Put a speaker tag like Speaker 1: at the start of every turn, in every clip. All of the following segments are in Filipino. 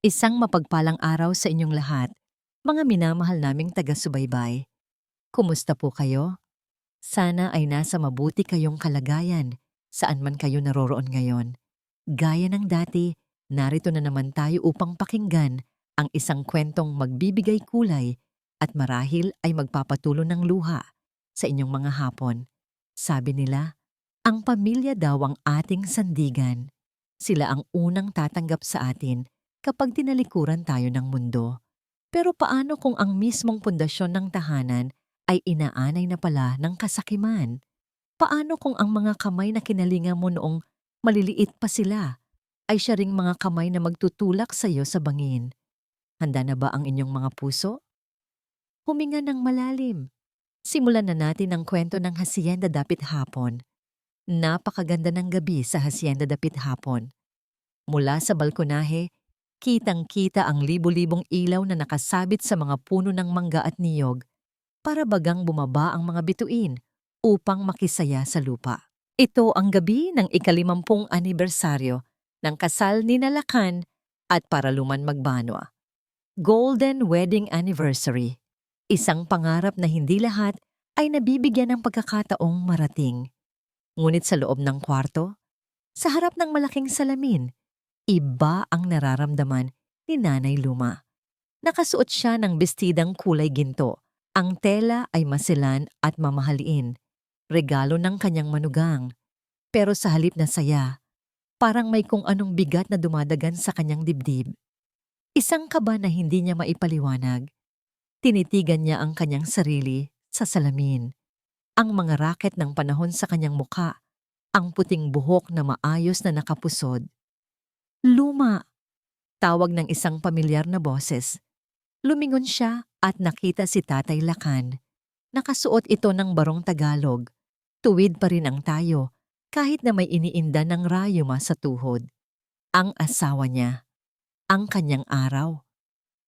Speaker 1: Isang mapagpalang araw sa inyong lahat, mga minamahal naming taga-subaybay. Kumusta po kayo? Sana ay nasa mabuti kayong kalagayan, saan man kayo naroroon ngayon. Gaya ng dati, narito na naman tayo upang pakinggan ang isang kwentong magbibigay kulay at marahil ay magpapatulo ng luha sa inyong mga hapon. Sabi nila, ang pamilya daw ang ating sandigan. Sila ang unang tatanggap sa atin kapag tinalikuran tayo ng mundo. Pero paano kung ang mismong pundasyon ng tahanan ay inaanay na pala ng kasakiman? Paano kung ang mga kamay na kinalinga mo noong maliliit pa sila ay siya ring mga kamay na magtutulak sa iyo sa bangin? Handa na ba ang inyong mga puso? Huminga ng malalim. Simulan na natin ang kwento ng Hacienda Dapit Hapon. Napakaganda ng gabi sa Hacienda Dapit Hapon. Mula sa balkonahe, kitang-kita ang libu-libong ilaw na nakasabit sa mga puno ng mangga at niyog para bagang bumaba ang mga bituin upang makisaya sa lupa. Ito ang gabi ng ika-50 anibersaryo ng kasal ni Nalakan at Paraluman Magbanwa. Golden Wedding Anniversary. Isang pangarap na hindi lahat ay nabibigyan ng pagkakataong marating. Ngunit sa loob ng kwarto, sa harap ng malaking salamin, iba ang nararamdaman ni Nanay Luma. Nakasuot siya ng bestidang kulay ginto. Ang tela ay masilan at mamahaliin. Regalo ng kanyang manugang. Pero sa halip na saya, parang may kung anong bigat na dumadagan sa kanyang dibdib. Isang kaba na hindi niya maipaliwanag. Tinitigan niya ang kanyang sarili sa salamin. Ang mga raket ng panahon sa kanyang muka. Ang puting buhok na maayos na nakapusod. Luma! Tawag ng isang pamilyar na boses. Lumingon siya at nakita si Tatay Lakan. Nakasuot ito ng barong Tagalog. Tuwid pa rin ang tayo kahit na may iniinda ng rayuma sa tuhod. Ang asawa niya. Ang kanyang araw.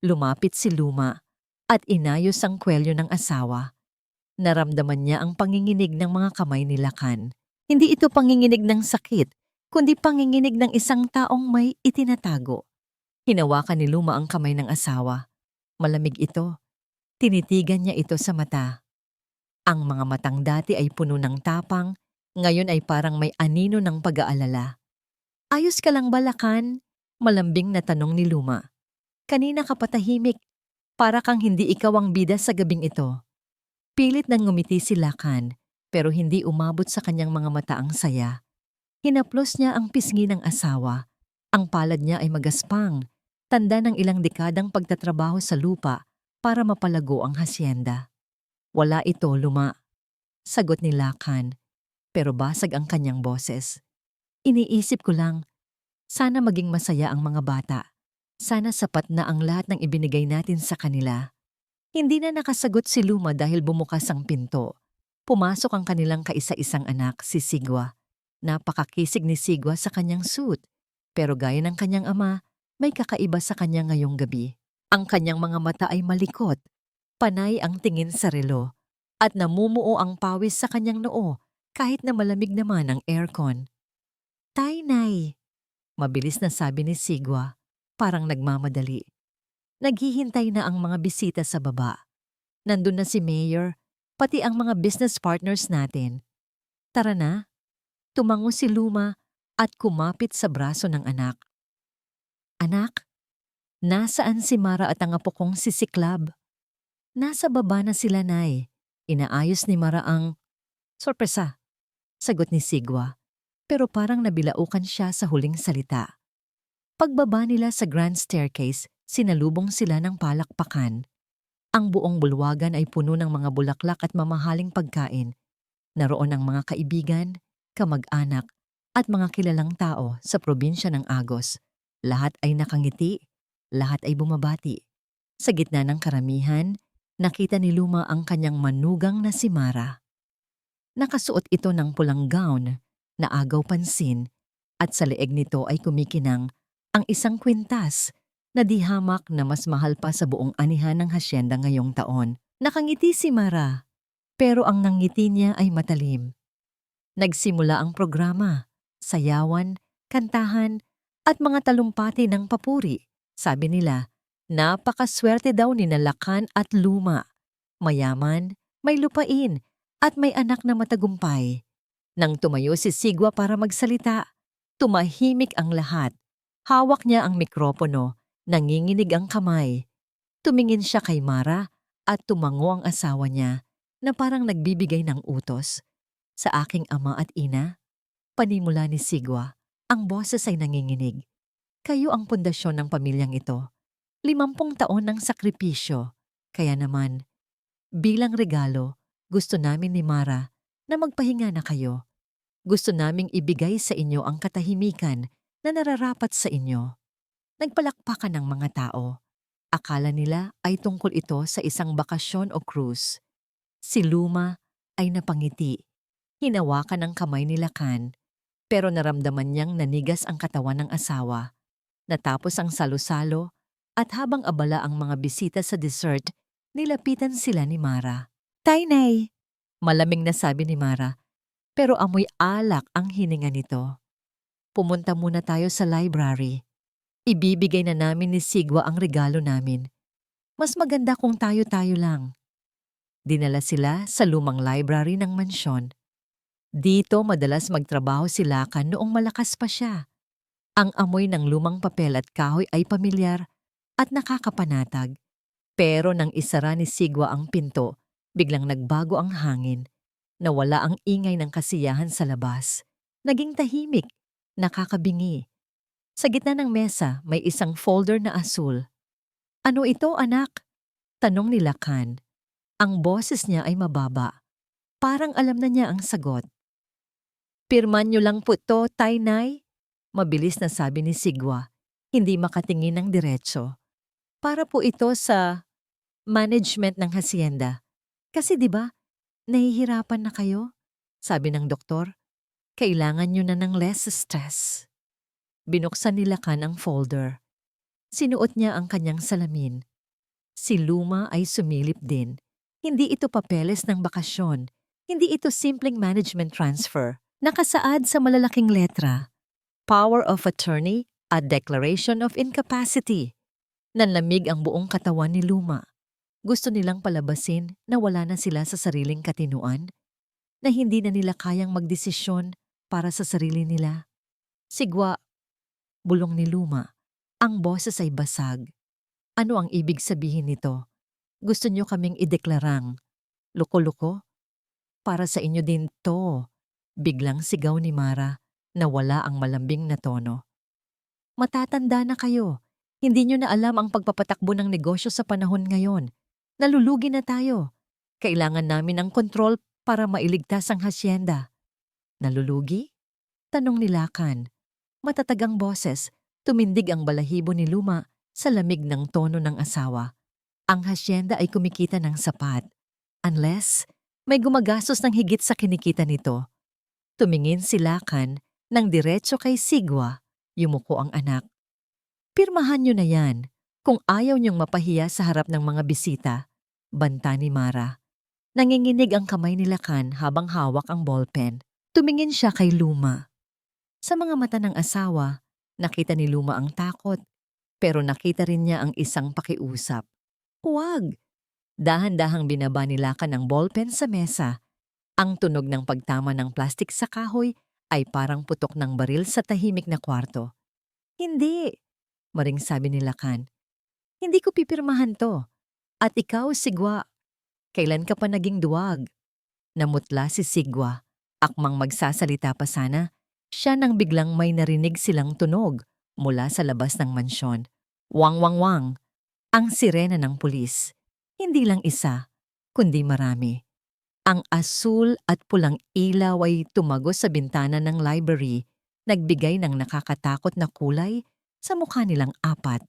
Speaker 1: Lumapit si Luma at inayos ang kwelyo ng asawa. Naramdaman niya ang panginginig ng mga kamay ni Lakan. Hindi ito panginginig ng sakit, kundi panginginig ng isang taong may itinatago. Hinawakan ni Luma ang kamay ng asawa. Malamig ito. Tinitigan niya ito sa mata. Ang mga matang dati ay puno ng tapang, ngayon ay parang may anino ng pag-aalala. Ayos ka lang ba, Lakan? Malambing na tanong ni Luma. Kanina ka patahimik, para kang hindi ikaw ang bida sa gabing ito. Pilit nang ngumiti si Lakan, pero hindi umabot sa kanyang mga mata ang saya. Hinaplos niya ang pisngi ng asawa. Ang palad niya ay magaspang, tanda ng ilang dekadang pagtatrabaho sa lupa para mapalago ang hasyenda. Wala ito, Luma. Sagot ni Lakan, pero basag ang kanyang boses. Iniisip ko lang, sana maging masaya ang mga bata. Sana sapat na ang lahat ng ibinigay natin sa kanila. Hindi na nakasagot si Luma dahil bumukas ang pinto. Pumasok ang kanilang kaisa-isang anak, si Sigwa. Napakakisig ni Sigwa sa kanyang suit. Pero gaya ng kanyang ama, may kakaiba sa kanya ngayong gabi. Ang kanyang mga mata ay malikot. Panay ang tingin sa relo. At namumuo ang pawis sa kanyang noo kahit na malamig naman ang aircon. Tay, Nay, mabilis na sabi ni Sigwa, parang nagmamadali. Naghihintay na ang mga bisita sa baba. Nandun na si Mayor, pati ang mga business partners natin. Tara na. Tumango si Luma at kumapit sa braso ng anak. Anak, nasaan si Mara at ang apo kong si Siklab? Nasa baba na sila, Nay. Inaayos ni Mara ang... Sorpresa, sagot ni Sigwa, pero parang nabilaukan siya sa huling salita. Pagbaba nila sa grand staircase, sinalubong sila ng palakpakan. Ang buong bulwagan ay puno ng mga bulaklak at mamahaling pagkain. Naroon ang mga kaibigan, kamag-anak, at mga kilalang tao sa probinsya ng Agos. Lahat ay nakangiti, lahat ay bumabati. Sa gitna ng karamihan, nakita ni Luma ang kanyang manugang na si Mara. Nakasuot ito ng pulang gown na agaw pansin at sa leeg nito ay kumikinang ang isang kwintas na di hamak na mas mahal pa sa buong anihan ng hasyenda ngayong taon. Nakangiti si Mara, pero ang nangiti niya ay matalim. Nagsimula ang programa, sayawan, kantahan, at mga talumpati ng papuri. Sabi nila, napakaswerte daw ni Lakan at Luma. Mayaman, may lupain, at may anak na matagumpay. Nang tumayo si Sigwa para magsalita, tumahimik ang lahat. Hawak niya ang mikropono, nanginginig ang kamay. Tumingin siya kay Mara at tumango ang asawa niya na parang nagbibigay ng utos. Sa aking ama at ina, panimula ni Sigwa, ang boses ay nanginginig. Kayo ang pundasyon ng pamilyang ito. 50 taon ng sakripisyo. Kaya naman, bilang regalo, gusto namin ni Mara na magpahinga na kayo. Gusto naming ibigay sa inyo ang katahimikan na nararapat sa inyo. Nagpalakpakan ng mga tao. Akala nila ay tungkol ito sa isang bakasyon o cruise. Si Luma ay napangiti. Hinawakan ang kamay ni Lakan, pero naramdaman niyang nanigas ang katawan ng asawa. Natapos ang salo-salo at habang abala ang mga bisita sa dessert, nilapitan sila ni Mara. "Tainay!" Malamig na sabi ni Mara, pero amoy alak ang hininga nito. "Pumunta muna tayo sa library. Ibibigay na namin ni Sigwa ang regalo namin. Mas maganda kung tayo-tayo lang." Dinala sila sa lumang library ng mansyon. Dito madalas magtrabaho si Lakan noong malakas pa siya. Ang amoy ng lumang papel at kahoy ay pamilyar at nakakapanatag. Pero nang isara ni Sigwa ang pinto, biglang nagbago ang hangin. Nawala ang ingay ng kasiyahan sa labas. Naging tahimik, nakakabingi. Sa gitna ng mesa may isang folder na asul. "Ano ito, anak?" tanong ni Lakan. Ang boses niya ay mababa. Parang alam na niya ang sagot. "Pirman niyo lang po to, Tainay," mabilis na sabi ni Sigwa, hindi makatingin ng diretso. "Para po ito sa management ng hacienda. Kasi 'di ba, nahihirapan na kayo?" sabi ng doktor. "Kailangan niyo na ng less stress." Binuksan ni Lakan ang folder. Sinuot niya ang kanyang salamin. Si Luma ay sumilip din. Hindi ito papeles ng bakasyon. Hindi ito simpleng management transfer. Nakasaad sa malalaking letra, Power of Attorney at Declaration of Incapacity. Nanlamig ang buong katawan ni Luma. Gusto nilang palabasin na wala na sila sa sariling katinuan, na hindi na nila kayang magdesisyon para sa sarili nila. "Sigwa," bulong ni Luma. Ang boses ay basag. "Ano ang ibig sabihin nito? Gusto niyo kaming ideklarang loko-loko? Para sa inyo din to." Biglang sigaw ni Mara na wala ang malambing na tono. "Matatanda na kayo. Hindi niyo na alam ang pagpapatakbo ng negosyo sa panahon ngayon. Nalulugi na tayo. Kailangan namin ng kontrol para mailigtas ang hasyenda." "Nalulugi?" tanong ni Lakan. Matatagang boses, tumindig ang balahibo ni Luma sa lamig ng tono ng asawa. Ang hasyenda ay kumikita ng sapat. Unless may gumagastos ng higit sa kinikita nito. Tumingin si Lakan nang diretso kay Sigwa. Yumuko ang anak. "Pirmahan niyo na yan kung ayaw niyong mapahiya sa harap ng mga bisita," banta ni Mara. Nanginginig ang kamay ni Lakan habang hawak ang ballpen. Tumingin siya kay Luma. Sa mga mata ng asawa, nakita ni Luma ang takot, pero nakita rin niya ang isang pakiusap. "Huwag!" Dahan-dahang binaba ni Lakan ang ballpen sa mesa. Ang tunog ng pagtama ng plastik sa kahoy ay parang putok ng baril sa tahimik na kwarto. "Hindi," maring sabi ni Lakan. "Hindi ko pipirmahan to. At ikaw, Sigwa, kailan ka pa naging duwag?" Namutla si Sigwa. Akmang magsasalita pa sana, siya nang biglang may narinig silang tunog mula sa labas ng mansyon. Wang wang wang. Ang sirena ng pulis. Hindi lang isa, kundi marami. Ang asul at pulang ilaw ay tumagos sa bintana ng library, nagbigay ng nakakatakot na kulay sa mukha nilang apat.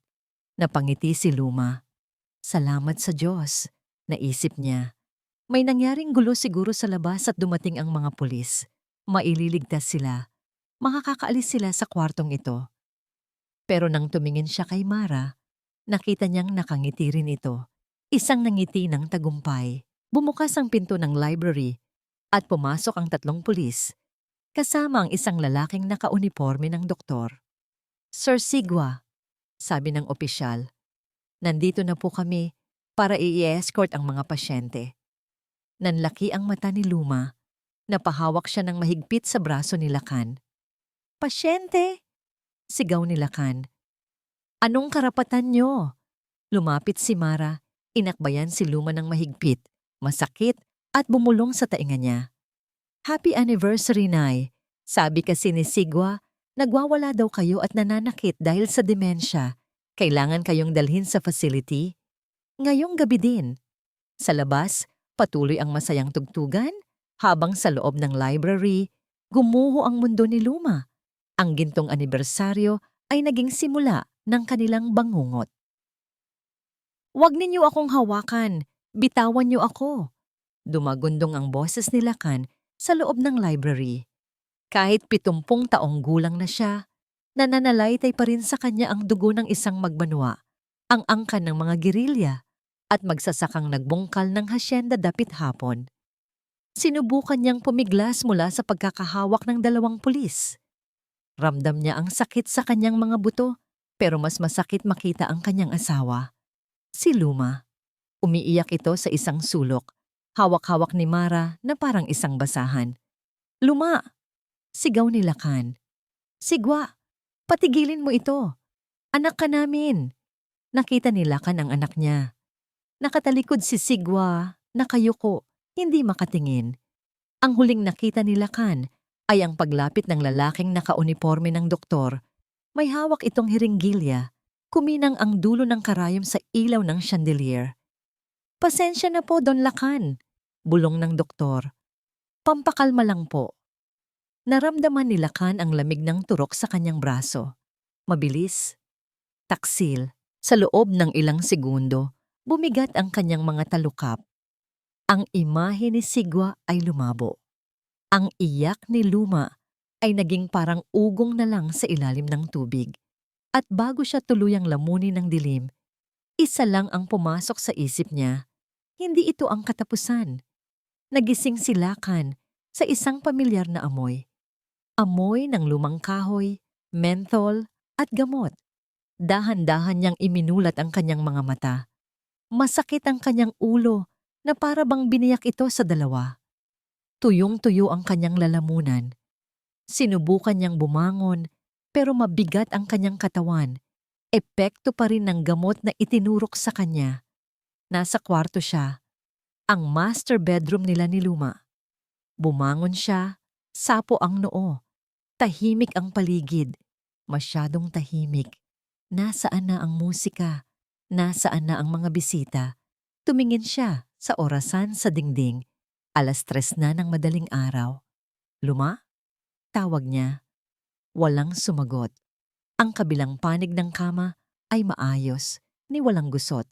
Speaker 1: Napangiti si Luma. "Salamat sa Diyos," naisip niya. May nangyaring gulo siguro sa labas at dumating ang mga pulis. Maililigtas sila. Makakaalis sila sa kwartong ito. Pero nang tumingin siya kay Mara, nakita niyang nakangiti rin ito. Isang nangiti ng tagumpay. Bumukas ang pinto ng library at pumasok ang 3 pulis, kasama ang isang lalaking nakauniporme ng doktor. "Sir Sigwa," sabi ng opisyal. Nandito na po kami para i-escort ang mga pasyente. Nanlaki ang mata ni Luma. Napahawak siya ng mahigpit sa braso ni Lakan. Pasyente! Sigaw ni Lakan. Anong karapatan nyo? Lumapit si Mara. Inakbayan si Luma ng mahigpit, masakit at bumulong sa tainga niya. Happy anniversary, Nay. Sabi kasi ni Sigwa, nagwawala daw kayo at nananakit dahil sa demensya. Kailangan kayong dalhin sa facility. Ngayong gabi din. Sa labas, patuloy ang masayang tugtugan, habang sa loob ng library, gumuho ang mundo ni Luma. Ang gintong anibersaryo ay naging simula ng kanilang bangungot. Huwag ninyo akong hawakan, bitawan niyo ako. Dumagundong ang boses ni Lakan sa loob ng library. Kahit 70 taong gulang na siya, nananalaytay pa rin sa kanya ang dugo ng isang magbanwa, ang angkan ng mga gerilya, at magsasakang nagbungkal ng hasyenda dapit hapon. Sinubukan niyang pumiglas mula sa pagkakahawak ng 2 pulis. Ramdam niya ang sakit sa kanyang mga buto, pero mas masakit makita ang kanyang asawa. Si Luma. Umiiyak ito sa isang sulok. Hawak-hawak ni Mara na parang isang basahan. Luma! Sigaw ni Lakan. Sigwa! Patigilin mo ito! Anak ka namin! Nakita ni Lakan ang anak niya. Nakatalikod si Sigwa, nakayuko, hindi makatingin. Ang huling nakita ni Lakan ay ang paglapit ng lalaking nakauniforme ng doktor. May hawak itong hiringgilya. Kuminang ang dulo ng karayom sa ilaw ng chandelier. Pasensya na po, Don Lakan, bulong ng doktor. Pampakalma lang po. Naramdaman ni Lakan ang lamig ng turok sa kanyang braso. Mabilis. Taksil. Sa loob ng ilang segundo, bumigat ang kanyang mga talukap. Ang imahe ni Sigwa ay lumabo. Ang iyak ni Luma ay naging parang ugong na lang sa ilalim ng tubig. At bago siya tuluyang lamunin ng dilim, isa lang ang pumasok sa isip niya. Hindi ito ang katapusan. Nagising si Lakan sa isang pamilyar na amoy. Amoy ng lumang kahoy, menthol at gamot. Dahan-dahan niyang iminulat ang kanyang mga mata. Masakit ang kanyang ulo na para bang biniyak ito sa 2. Tuyong-tuyo ang kanyang lalamunan. Sinubukan niyang bumangon pero mabigat ang kanyang katawan. Epekto pa rin ng gamot na itinurok sa kanya. Nasa kwarto siya, ang master bedroom nila ni Luma. Bumangon siya, sapo ang noo. Tahimik ang paligid, masyadong tahimik. Nasaan na ang musika? Nasaan na ang mga bisita? Tumingin siya sa orasan sa dingding. 3:00 na ng madaling araw. Luma? Tawag niya. Walang sumagot. Ang kabilang panig ng kama ay maayos, ni walang gusot.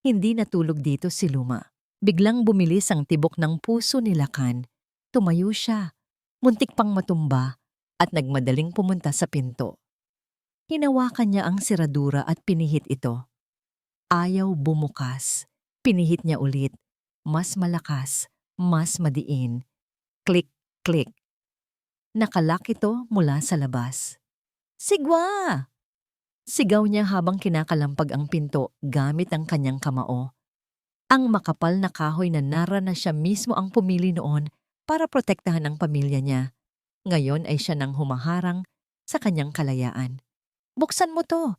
Speaker 1: Hindi natulog dito si Luma. Biglang bumilis ang tibok ng puso ni Lakan. Tumayo siya, muntik pang matumba, at nagmadaling pumunta sa pinto. Hinawakan niya ang siradura at pinihit ito. Ayaw bumukas. Pinihit niya ulit. Mas malakas, mas madiin. Click, click. Nakalak ito mula sa labas. Sigwa! Sigaw niya habang kinakalampag ang pinto gamit ang kanyang kamao. Ang makapal na kahoy na Nara na siya mismo ang pumili noon para protektahan ang pamilya niya. Ngayon ay siya nang humaharang sa kanyang kalayaan. Buksan mo to!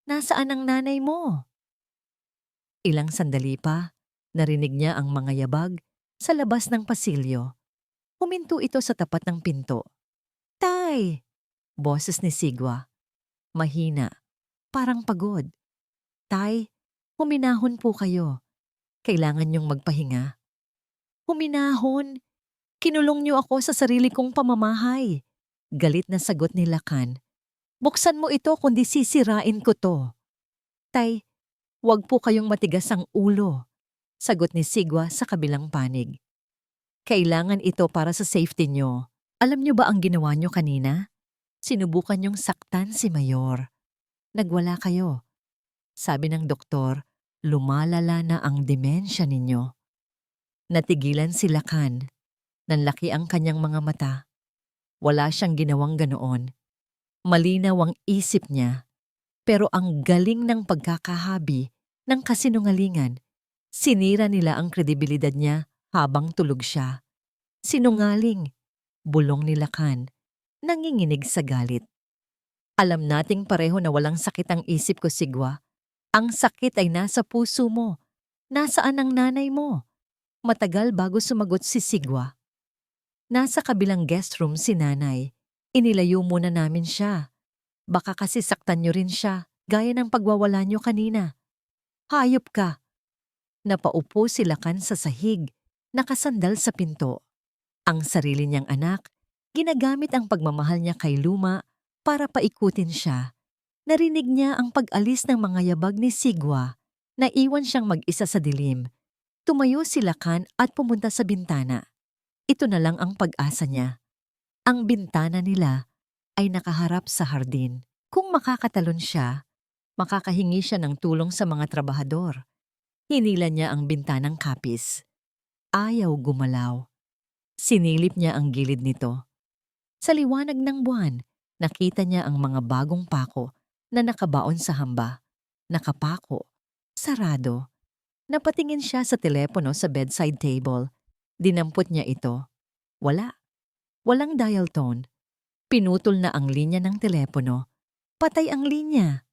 Speaker 1: Nasaan ang nanay mo? Ilang sandali pa, narinig niya ang mga yabag sa labas ng pasilyo. Huminto ito sa tapat ng pinto. Tay! Boses ni Sigwa. Mahina, parang pagod. Tay, huminahon po kayo. Kailangan niyong magpahinga. Huminahon? Kinulong niyo ako sa sarili kong pamamahay. Galit na sagot ni Lakan. Buksan mo ito kundi sisirain ko to. Tay, wag po kayong matigas ang ulo. Sagot ni Sigwa sa kabilang panig. Kailangan ito para sa safety niyo. Alam niyo ba ang ginawa niyo kanina? Sinubukan niyong saktan si Mayor. Nagwala kayo. Sabi ng doktor, lumalala na ang demensya ninyo. Natigilan si Lakan. Nanlaki ang kanyang mga mata. Wala siyang ginawang ganoon. Malinaw ang isip niya. Pero ang galing ng pagkakahabi ng kasinungalingan, sinira nila ang kredibilidad niya habang tulog siya. Sinungaling, bulong ni Lakan, nanginginig sa galit. Alam nating pareho na walang sakit ang isip ko, Sigwa. Ang sakit ay nasa puso mo. Nasaan ang nanay mo? Matagal bago sumagot si Sigwa. Nasa kabilang guest room si nanay. Inilayo muna namin siya. Baka kasi saktan niyo rin siya, gaya ng pagwawala niyo kanina. Hayop ka! Napaupo si Lakan sa sahig, nakasandal sa pinto. Ang sarili niyang anak, ginagamit ang pagmamahal niya kay Luma para paikutin siya. Narinig niya ang pag-alis ng mga yabag ni Sigwa. Naiwan siyang mag-isa sa dilim. Tumayo si Lakan at pumunta sa bintana. Ito na lang ang pag-asa niya. Ang bintana nila ay nakaharap sa hardin. Kung makakatalon siya, makakahingi siya ng tulong sa mga trabahador. Hinila niya ang bintanang kapis. Ayaw gumalaw. Sinilip niya ang gilid nito. Sa liwanag ng buwan, nakita niya ang mga bagong pako na nakabaon sa hamba. Nakapako. Sarado. Napatingin siya sa telepono sa bedside table. Dinampot niya ito. Wala. Walang dial tone. Pinutol na ang linya ng telepono. Patay ang linya.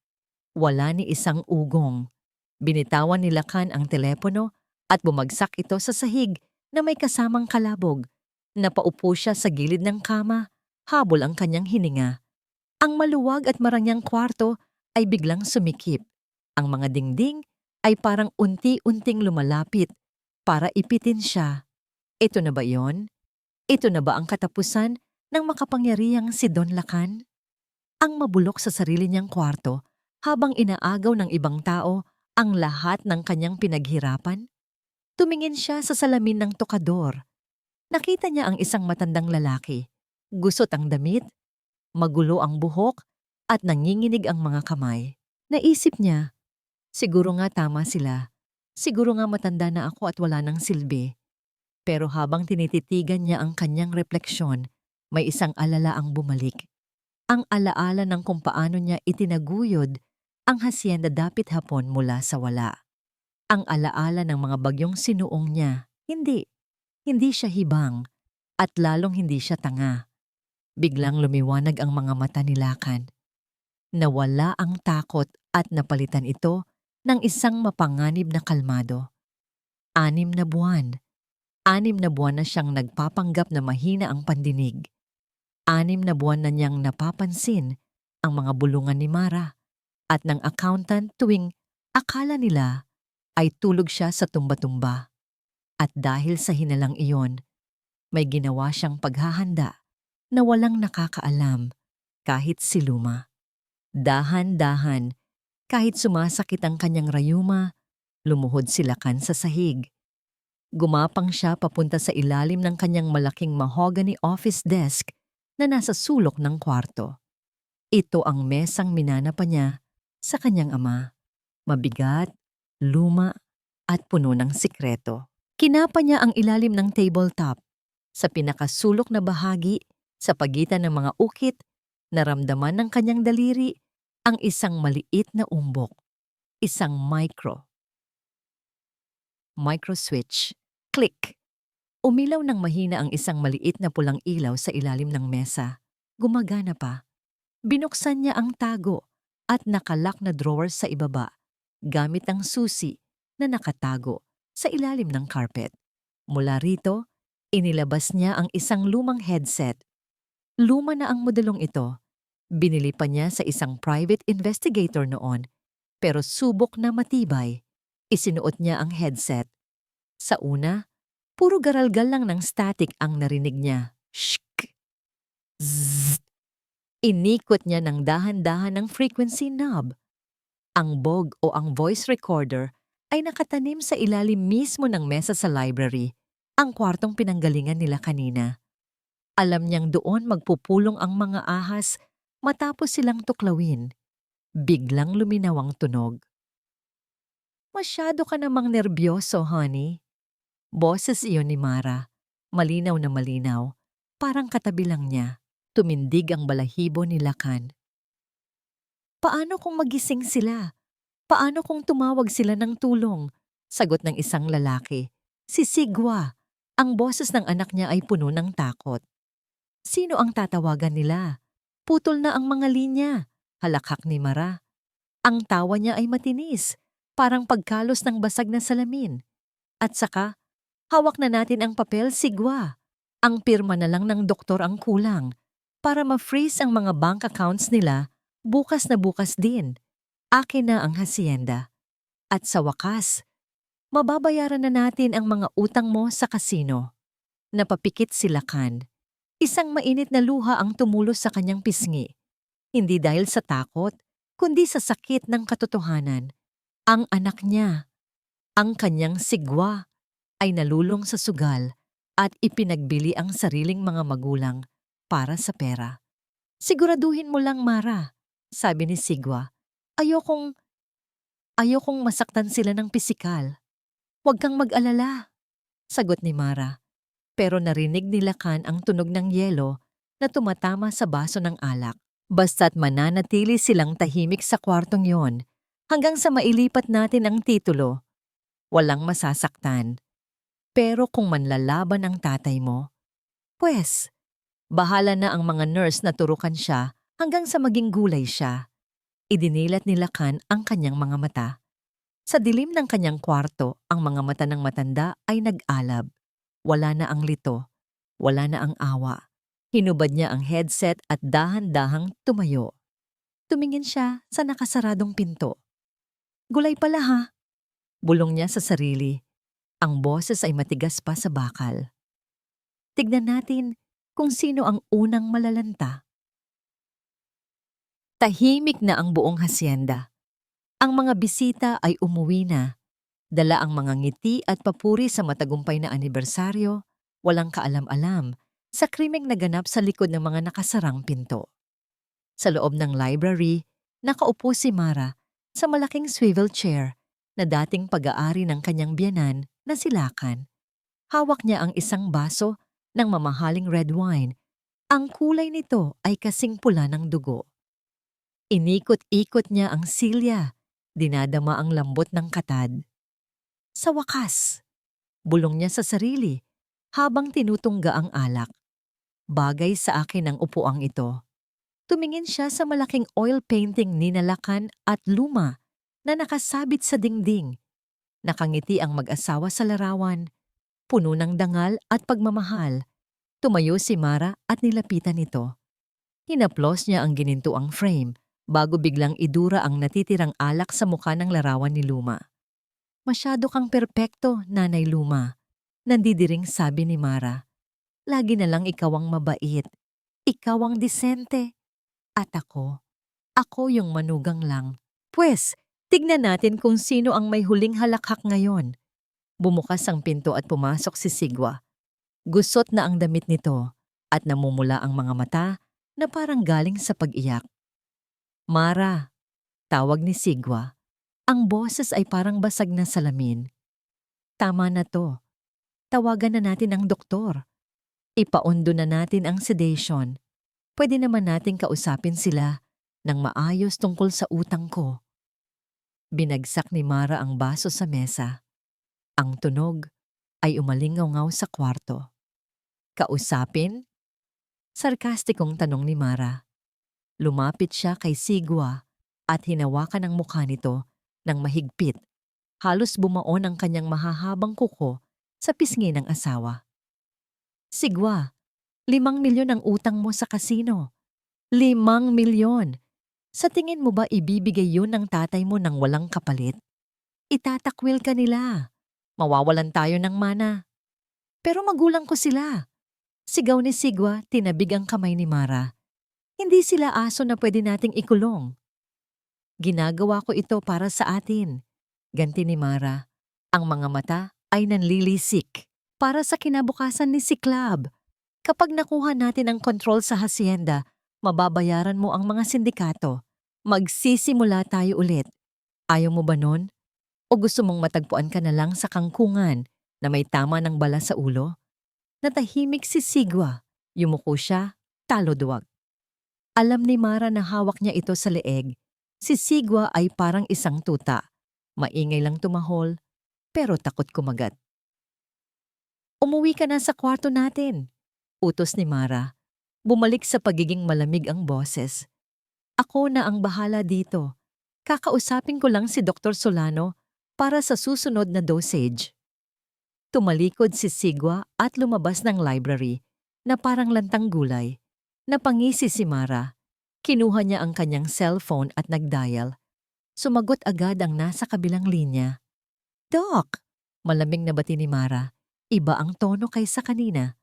Speaker 1: Wala ni isang ugong. Binitawan ni Lakan ang telepono at bumagsak ito sa sahig na may kasamang kalabog. Napaupo siya sa gilid ng kama, habol ang kanyang hininga. Ang maluwag at marangyang kwarto ay biglang sumikip. Ang mga dingding ay parang unti-unting lumalapit para ipitin siya. Ito na ba yon? Ito na ba ang katapusan ng makapangyarihang si Don Lakan? Ang mabulok sa sarili niyang kwarto habang inaagaw ng ibang tao ang lahat ng kanyang pinaghirapan? Tumingin siya sa salamin ng tokador. Nakita niya ang isang matandang lalaki. Gusot ang damit, magulo ang buhok, at nanginginig ang mga kamay. Naisip niya, siguro nga tama sila. Siguro nga matanda na ako at wala nang silbi. Pero habang tinititigan niya ang kanyang refleksyon, may isang alala ang bumalik. Ang alaala ng kung paano niya itinaguyod ang hasyenda dapit hapon mula sa wala. Ang alaala ng mga bagyong sinuong niya. Hindi siya hibang at lalong hindi siya tanga. Biglang lumiwanag ang mga mata ni Lakan. Nawala ang takot at napalitan ito ng isang mapanganib na kalmado. 6 na buwan. 6 na buwan na siyang nagpapanggap na mahina ang pandinig. 6 na buwan na niyang napapansin ang mga bulungan ni Mara at ng accountant tuwing akala nila ay tulog siya sa tumba-tumba. At dahil sa hinalang iyon, may ginawa siyang paghahanda na walang nakakaalam kahit si Luma. Dahan-dahan, kahit sumasakit ang kanyang rayuma, lumuhod si Lakan sa sahig. Gumapang siya papunta sa ilalim ng kanyang malaking mahogany office desk na nasa sulok ng kwarto. Ito ang mesang minana pa niya sa kanyang ama. Mabigat, luma, at puno ng sikreto. Kinapa niya ang ilalim ng tabletop. Sa pinakasulok na bahagi, sa pagitan ng mga ukit, naramdaman ng kanyang daliri ang isang maliit na umbok. Isang micro switch. Click! Umilaw ng mahina ang isang maliit na pulang ilaw sa ilalim ng mesa. Gumagana pa. Binuksan niya ang tago at nakalak na drawer sa ibaba, gamit ang susi na nakatago sa ilalim ng carpet. Mula rito, inilabas niya ang isang lumang headset. Luma na ang modelong ito. Binili pa niya sa isang private investigator noon, pero subok na matibay. Isinuot niya ang headset. Sa una, puro garalgal lang ng static ang narinig niya. Shk! Zzz! Inikot niya ng dahan-dahan ng frequency knob. Ang BOG o ang voice recorder ay nakatanim sa ilalim mismo ng mesa sa library, ang kwartong pinanggalingan nila kanina. Alam niyang doon magpupulong ang mga ahas matapos silang tuklawin. Biglang luminaw ang tunog. Masyado ka namang nerbyoso, honey. Boses iyon ni Mara, malinaw na malinaw, parang katabi lang niya. Tumindig ang balahibo ni Lakan. Paano kung magising sila? Paano kung tumawag sila ng tulong? Sagot ng isang lalaki. Si Sigwa. Ang boses ng anak niya ay puno ng takot. Sino ang tatawagan nila? Putol na ang mga linya. Halakhak ni Mara. Ang tawa niya ay matinis, parang pagkalos ng basag na salamin. At saka, hawak na natin ang papel, Sigwa. Ang pirma na lang ng doktor ang kulang para ma-freeze ang mga bank accounts nila bukas na bukas din. Akin na ang hacienda. At sa wakas, mababayaran na natin ang mga utang mo sa kasino. Napapikit si Lakan. Isang mainit na luha ang tumulos sa kanyang pisngi. Hindi dahil sa takot, kundi sa sakit ng katotohanan. Ang anak niya, ang kanyang Sigwa, ay nalulong sa sugal at ipinagbili ang sariling mga magulang para sa pera. Siguraduhin mo lang, Mara, sabi ni Sigwa. Ayokong masaktan sila ng pisikal. Huwag kang mag-alala, sagot ni Mara. Pero narinig ni Lakan ang tunog ng yelo na tumatama sa baso ng alak. Basta't mananatili silang tahimik sa kwartong yon hanggang sa mailipat natin ang titulo. Walang masasaktan. Pero kung manlalaban ang tatay mo, pwes, bahala na ang mga nurse na turukan siya hanggang sa maging gulay siya. Idinilat ni Lakan ang kanyang mga mata. Sa dilim ng kanyang kwarto, ang mga mata ng matanda ay nag-alab. Wala na ang lito, wala na ang awa. Hinubad niya ang headset at dahan-dahang tumayo. Tumingin siya sa nakasaradong pinto. Gulay pala ha, bulong niya sa sarili. Ang boses ay matigas pa sa bakal. Tignan natin kung sino ang unang malalanta. Tahimik na ang buong hacienda. Ang mga bisita ay umuwi na. Dala ang mga ngiti at papuri sa matagumpay na anibersaryo, walang kaalam-alam sa krimeng naganap sa likod ng mga nakasarang pinto. Sa loob ng library, nakaupo si Mara sa malaking swivel chair na dating pag-aari ng kanyang biyanan na si Lakan. Hawak niya ang isang baso ng mamahaling red wine. Ang kulay nito ay kasing pula ng dugo. Inikot-ikot niya ang silya, dinadama ang lambot ng katad. Sa wakas, bulong niya sa sarili habang tinutungga ang alak. Bagay sa akin ang upuang ito. Tumingin siya sa malaking oil painting ni Lakan at luma na nakasabit sa dingding. Nakangiti ang mag-asawa sa larawan, puno ng dangal at pagmamahal. Tumayo si Mara at nilapitan ito. Hinaplos niya ang ginintuang frame bago biglang idura ang natitirang alak sa mukha ng larawan ni Luma. Masyado kang perpekto, Nanay Luma. Nandidiring sabi ni Mara. Lagi na lang ikaw ang mabait. Ikaw ang disente. At ako yung manugang lang. Pwes, tignan natin kung sino ang may huling halakhak ngayon. Bumukas ang pinto at pumasok si Sigwa. Gusot na ang damit nito at namumula ang mga mata na parang galing sa pag-iyak. Mara, tawag ni Sigwa. Ang boses ay parang basag na salamin. Tama na to. Tawagan na natin ang doktor. Ipaundo na natin ang sedation. Pwede naman nating kausapin sila ng maayos tungkol sa utang ko. Binagsak ni Mara ang baso sa mesa. Ang tunog ay umalingaw-ngaw sa kwarto. Kausapin? Sarkastikong tanong ni Mara. Lumapit siya kay Sigwa at hinawakan ang mukha nito ng mahigpit. Halos bumaon ang kanyang mahahabang kuko sa pisngi ng asawa. Sigwa, 5 milyon ang utang mo sa kasino. 5 milyon! Sa tingin mo ba ibibigay yun ng tatay mo nang walang kapalit? Itatakwil ka nila. Mawawalan tayo ng mana. Pero magulang ko sila. Sigaw ni Sigwa, tinabig ang kamay ni Mara. Hindi sila aso na pwede nating ikulong. Ginagawa ko ito para sa atin. Ganti ni Mara. Ang mga mata ay nanlilisik. Para sa kinabukasan ni Siklab. Kapag nakuha natin ang kontrol sa hacienda, mababayaran mo ang mga sindikato. Magsisimula tayo ulit. Ayaw mo ba nun? O gusto mong matagpuan ka na lang sa kangkungan na may tama ng bala sa ulo? Natahimik si Sigwa. Yumuko siya, talo-duwag. Alam ni Mara na hawak niya ito sa leeg. Si Sigwa ay parang isang tuta. Maingay lang tumahol, pero takot kumagat. Umuwi ka na sa kwarto natin, utos ni Mara. Bumalik sa pagiging malamig ang boses. Ako na ang bahala dito. Kakausapin ko lang si Dr. Solano para sa susunod na dosage. Tumalikod si Sigwa at lumabas ng library na parang lantang gulay. Napangisi si Mara. Kinuha niya ang kanyang cellphone at nagdial. Sumagot agad ang nasa kabilang linya. Doc! Malamig na bati ni Mara. Iba ang tono kaysa kanina.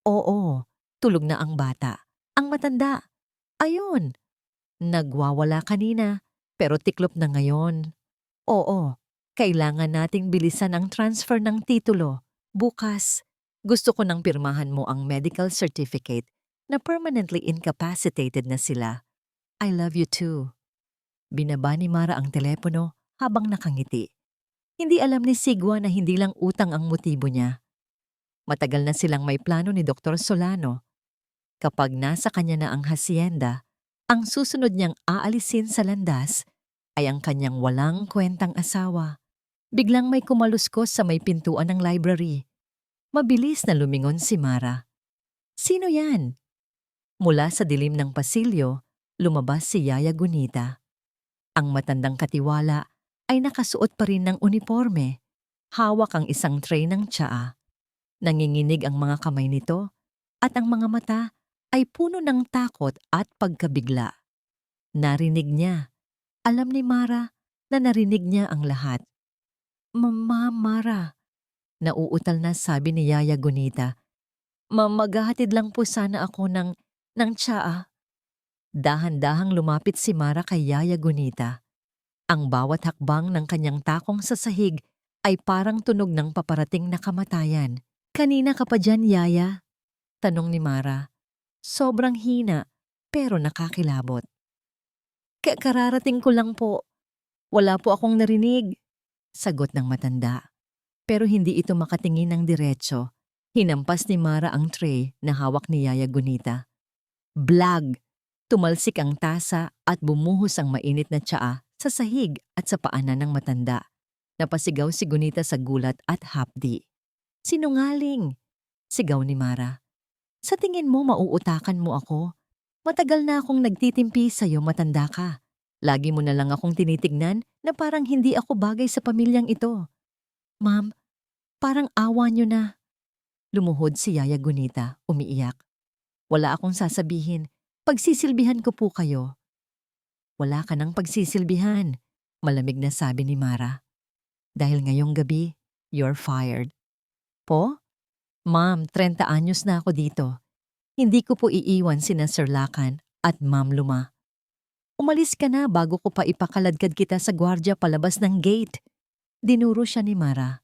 Speaker 1: Oo, tulog na ang bata. Ang matanda. Ayun! Nagwawala kanina, pero tiklop na ngayon. Oo, kailangan nating bilisan ang transfer ng titulo. Bukas, gusto ko nang pirmahan mo ang medical certificate na permanently incapacitated na sila. I love you too. Binaba ni Mara ang telepono habang nakangiti. Hindi alam ni Sigwa na hindi lang utang ang motibo niya. Matagal na silang may plano ni Dr. Solano. Kapag nasa kanya na ang hacienda, ang susunod niyang aalisin sa landas ay ang kanyang walang kwentang asawa. Biglang may kumaluskos sa may pintuan ng library. Mabilis na lumingon si Mara. Sino yan? Mula sa dilim ng pasilyo, lumabas si Yaya Gunita. Ang matandang katiwala ay nakasuot pa rin ng uniforme. Hawak ang isang tray ng tsaa. Nanginginig ang mga kamay nito at ang mga mata ay puno ng takot at pagkabigla. Narinig niya. Alam ni Mara na narinig niya ang lahat. Mara, nauutal na sabi ni Yaya Gunita. Maghahatid lang po sana ako ng tsaa. Dahan-dahang lumapit si Mara kay Yaya Gunita. Ang bawat hakbang ng kanyang takong sa sahig ay parang tunog ng paparating na kamatayan. Kanina ka pa dyan, Yaya? Tanong ni Mara. Sobrang hina, pero nakakilabot. Kararating ko lang po. Wala po akong narinig. Sagot ng matanda. Pero hindi ito makatingin ng diretso. Hinampas ni Mara ang tray na hawak ni Yaya Gunita. Blag! Tumalsik ang tasa at bumuhos ang mainit na tsaa sa sahig at sa paanan ng matanda. Napasigaw si Gunita sa gulat at hapdi. Sinungaling! Sigaw ni Mara. Sa tingin mo mauutakan mo ako? Matagal na akong nagtitimpi sa'yo, matanda ka. Lagi mo na lang akong tinitignan na parang hindi ako bagay sa pamilyang ito. Ma'am, parang awa niyo na. Lumuhod si Yaya Gunita, umiiyak. Wala akong sasabihin. Pagsisilbihan ko po kayo. Wala ka nang pagsisilbihan, malamig na sabi ni Mara. Dahil ngayong gabi, you're fired. Po? Ma'am, 30 anyos na ako dito. Hindi ko po iiwan sina Sir Lakan at Ma'am Luma. Umalis ka na bago ko pa ipakaladkad kita sa gwardya palabas ng gate. Dinuro siya ni Mara.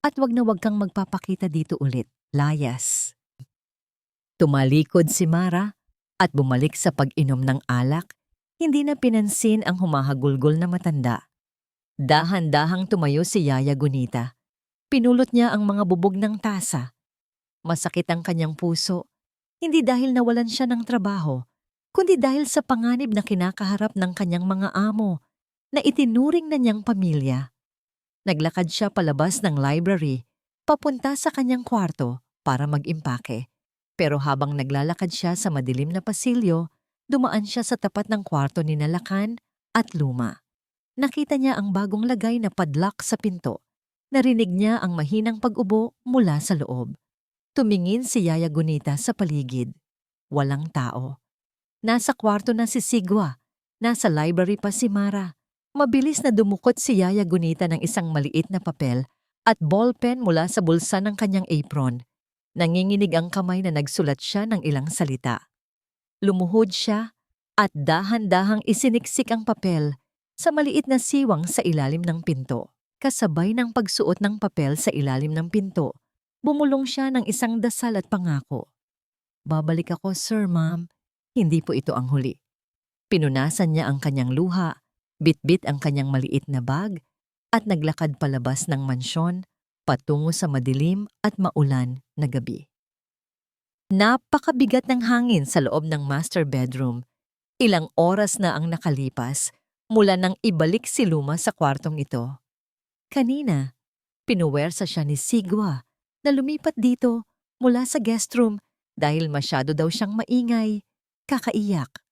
Speaker 1: At wag na wag kang magpapakita dito ulit, layas. Tumalikod si Mara at bumalik sa pag-inom ng alak. Hindi na pinansin ang humahagulgol na matanda. Dahan-dahang tumayo si Yaya Gunita. Pinulot niya ang mga bubog ng tasa. Masakit ang kanyang puso, hindi dahil nawalan siya ng trabaho, kundi dahil sa panganib na kinakaharap ng kanyang mga amo na itinuring na niyang pamilya. Naglakad siya palabas ng library, papunta sa kanyang kwarto para mag-impake. Pero habang naglalakad siya sa madilim na pasilyo, dumaan siya sa tapat ng kwarto ni Lakan at Luma. Nakita niya ang bagong lagay na padlock sa pinto. Narinig niya ang mahinang pag-ubo mula sa loob. Tumingin si Yaya Gunita sa paligid. Walang tao. Nasa kwarto na si Sigwa. Nasa library pa si Mara. Mabilis na dumukot si Yaya Gunita ng isang maliit na papel at ballpen mula sa bulsa ng kanyang apron. Nanginginig ang kamay na nagsulat siya ng ilang salita. Lumuhod siya at dahan-dahang isiniksik ang papel sa maliit na siwang sa ilalim ng pinto. Kasabay ng pagsuot ng papel sa ilalim ng pinto, bumulong siya ng isang dasal at pangako. Babalik ako, sir, ma'am. Hindi po ito ang huli. Pinunasan niya ang kanyang luha, bitbit ang kanyang maliit na bag, at naglakad palabas ng mansyon patungo sa madilim at maulan na gabi. Napakabigat ng hangin sa loob ng master bedroom. Ilang oras na ang nakalipas, mula nang ibalik si Luma sa kwartong ito. Kanina, pinuwersa siya ni Sigwa na lumipat dito mula sa guest room dahil masyado daw siyang maingay, kakaiyak.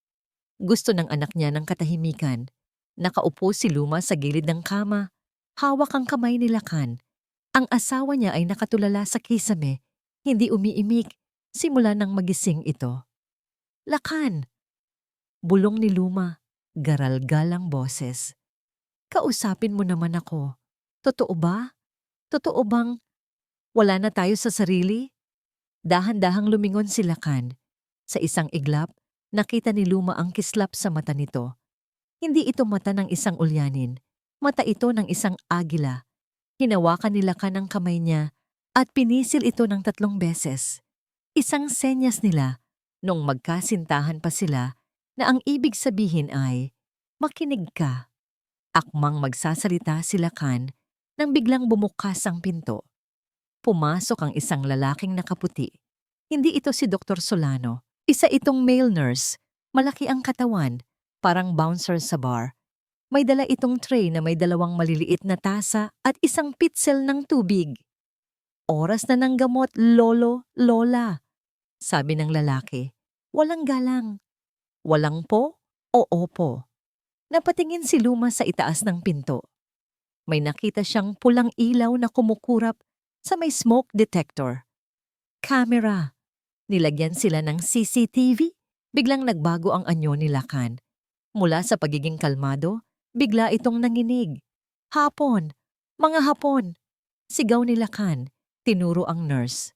Speaker 1: Gusto ng anak niya ng katahimikan. Nakaupo si Luma sa gilid ng kama, hawak ang kamay ni Lakan. Ang asawa niya ay nakatulala sa kisame, hindi umiimik, simula nang magising ito. Lakan! Bulong ni Luma, garal-gal ang boses. Kausapin mo naman ako. Totoo ba? Totoo bang wala na tayo sa sarili? Dahan-dahang lumingon si Lakan. Sa isang iglap, nakita ni Luma ang kislap sa mata nito. Hindi ito mata ng isang ulyanin. Mata ito ng isang agila. Hinawakan ni Lakan ang kamay niya at pinisil ito ng 3 beses. Isang senyas nila nung magkasintahan pa sila na ang ibig sabihin ay, makinig ka. Akmang magsasalita si Lakan nang biglang bumukas ang pinto. Pumasok ang isang lalaking nakaputi. Hindi ito si Dr. Solano. Isa itong male nurse. Malaki ang katawan, parang bouncer sa bar. May dala itong tray na may 2 maliliit na tasa at isang pitsil ng tubig. Oras na ng gamot, lolo, lola. Sabi ng lalaki. Walang galang. Walang po o opo. Napatingin si Luma sa itaas ng pinto. May nakita siyang pulang ilaw na kumukurap sa may smoke detector. Camera. Nilagyan sila ng CCTV. Biglang nagbago ang anyo ni Lakan. Mula sa pagiging kalmado, bigla itong nanginig. Hapon! Mga hapon! Sigaw ni Lakan. Tinuro ang nurse.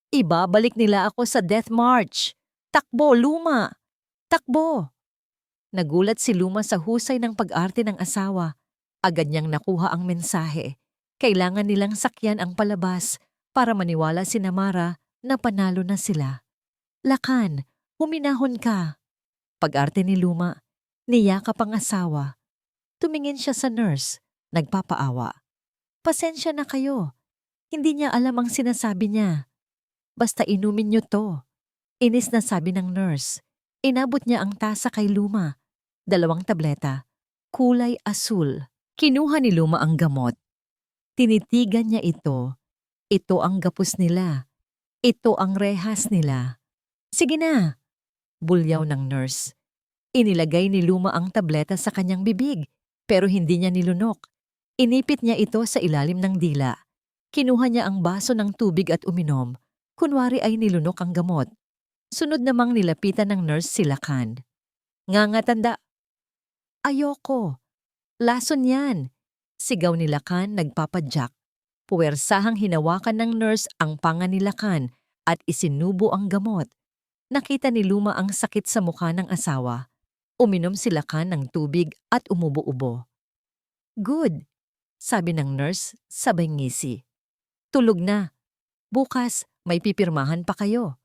Speaker 1: Ibabalik nila ako sa death march. Takbo, Luma! Takbo! Nagulat si Luma sa husay ng pag-arte ng asawa. Agad niyang nakuha ang mensahe. Kailangan nilang sakyan ang palabas para maniwala si Namara na panalo na sila. Lakan, huminahon ka. Pag-arte ni Luma, niyakap ang asawa. Tumingin siya sa nurse, nagpapaawa. Pasensya na kayo. Hindi niya alam ang sinasabi niya. Basta inumin niyo to. Inis na sabi ng nurse. Inabot niya ang tasa kay Luma. 2 tableta. Kulay asul. Kinuha ni Luma ang gamot. Tinitigan niya ito. Ito ang gapos nila. Ito ang rehas nila. Sige na. Bulyaw ng nurse. Inilagay ni Luma ang tableta sa kanyang bibig, pero hindi niya nilunok. Inipit niya ito sa ilalim ng dila. Kinuha niya ang baso ng tubig at uminom. Kunwari ay nilunok ang gamot. Sunod namang nilapitan ng nurse si Lakan. Ngangatanda. Ayoko. Lason yan. Sigaw ni Lakan nagpapadyak. Puwersahang hinawakan ng nurse ang panga ni Lakan at isinubo ang gamot. Nakita ni Luma ang sakit sa mukha ng asawa. Uminom si Lakan ng tubig at umubo-ubo. Good, sabi ng nurse sabay ngisi. Tulog na. Bukas may pipirmahan pa kayo.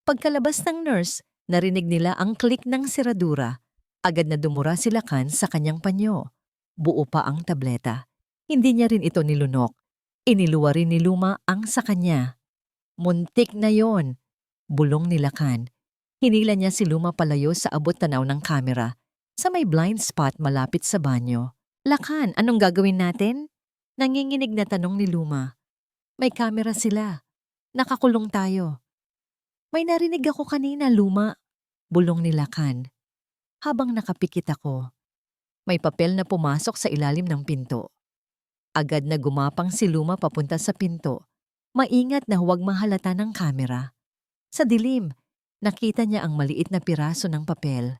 Speaker 1: Pagkalabas ng nurse, narinig nila ang klik ng seradura. Agad na dumura si Lakan sa kanyang panyo. Buo pa ang tableta. Hindi niya rin ito nilunok. Iniluwa rin ni Luma ang sa kanya. Muntik na yon, bulong ni Lakan. Hinila niya si Luma palayo sa abot tanaw ng kamera, sa may blind spot malapit sa banyo. Lakan, anong gagawin natin? Nanginginig na tanong ni Luma. May kamera sila. Nakakulong tayo. May narinig ako kanina, Luma, bulong ni Lakan. Habang nakapikit ako, may papel na pumasok sa ilalim ng pinto. Agad na gumapang si Luma papunta sa pinto. Maingat na huwag mahalata ng kamera. Sa dilim, nakita niya ang maliit na piraso ng papel.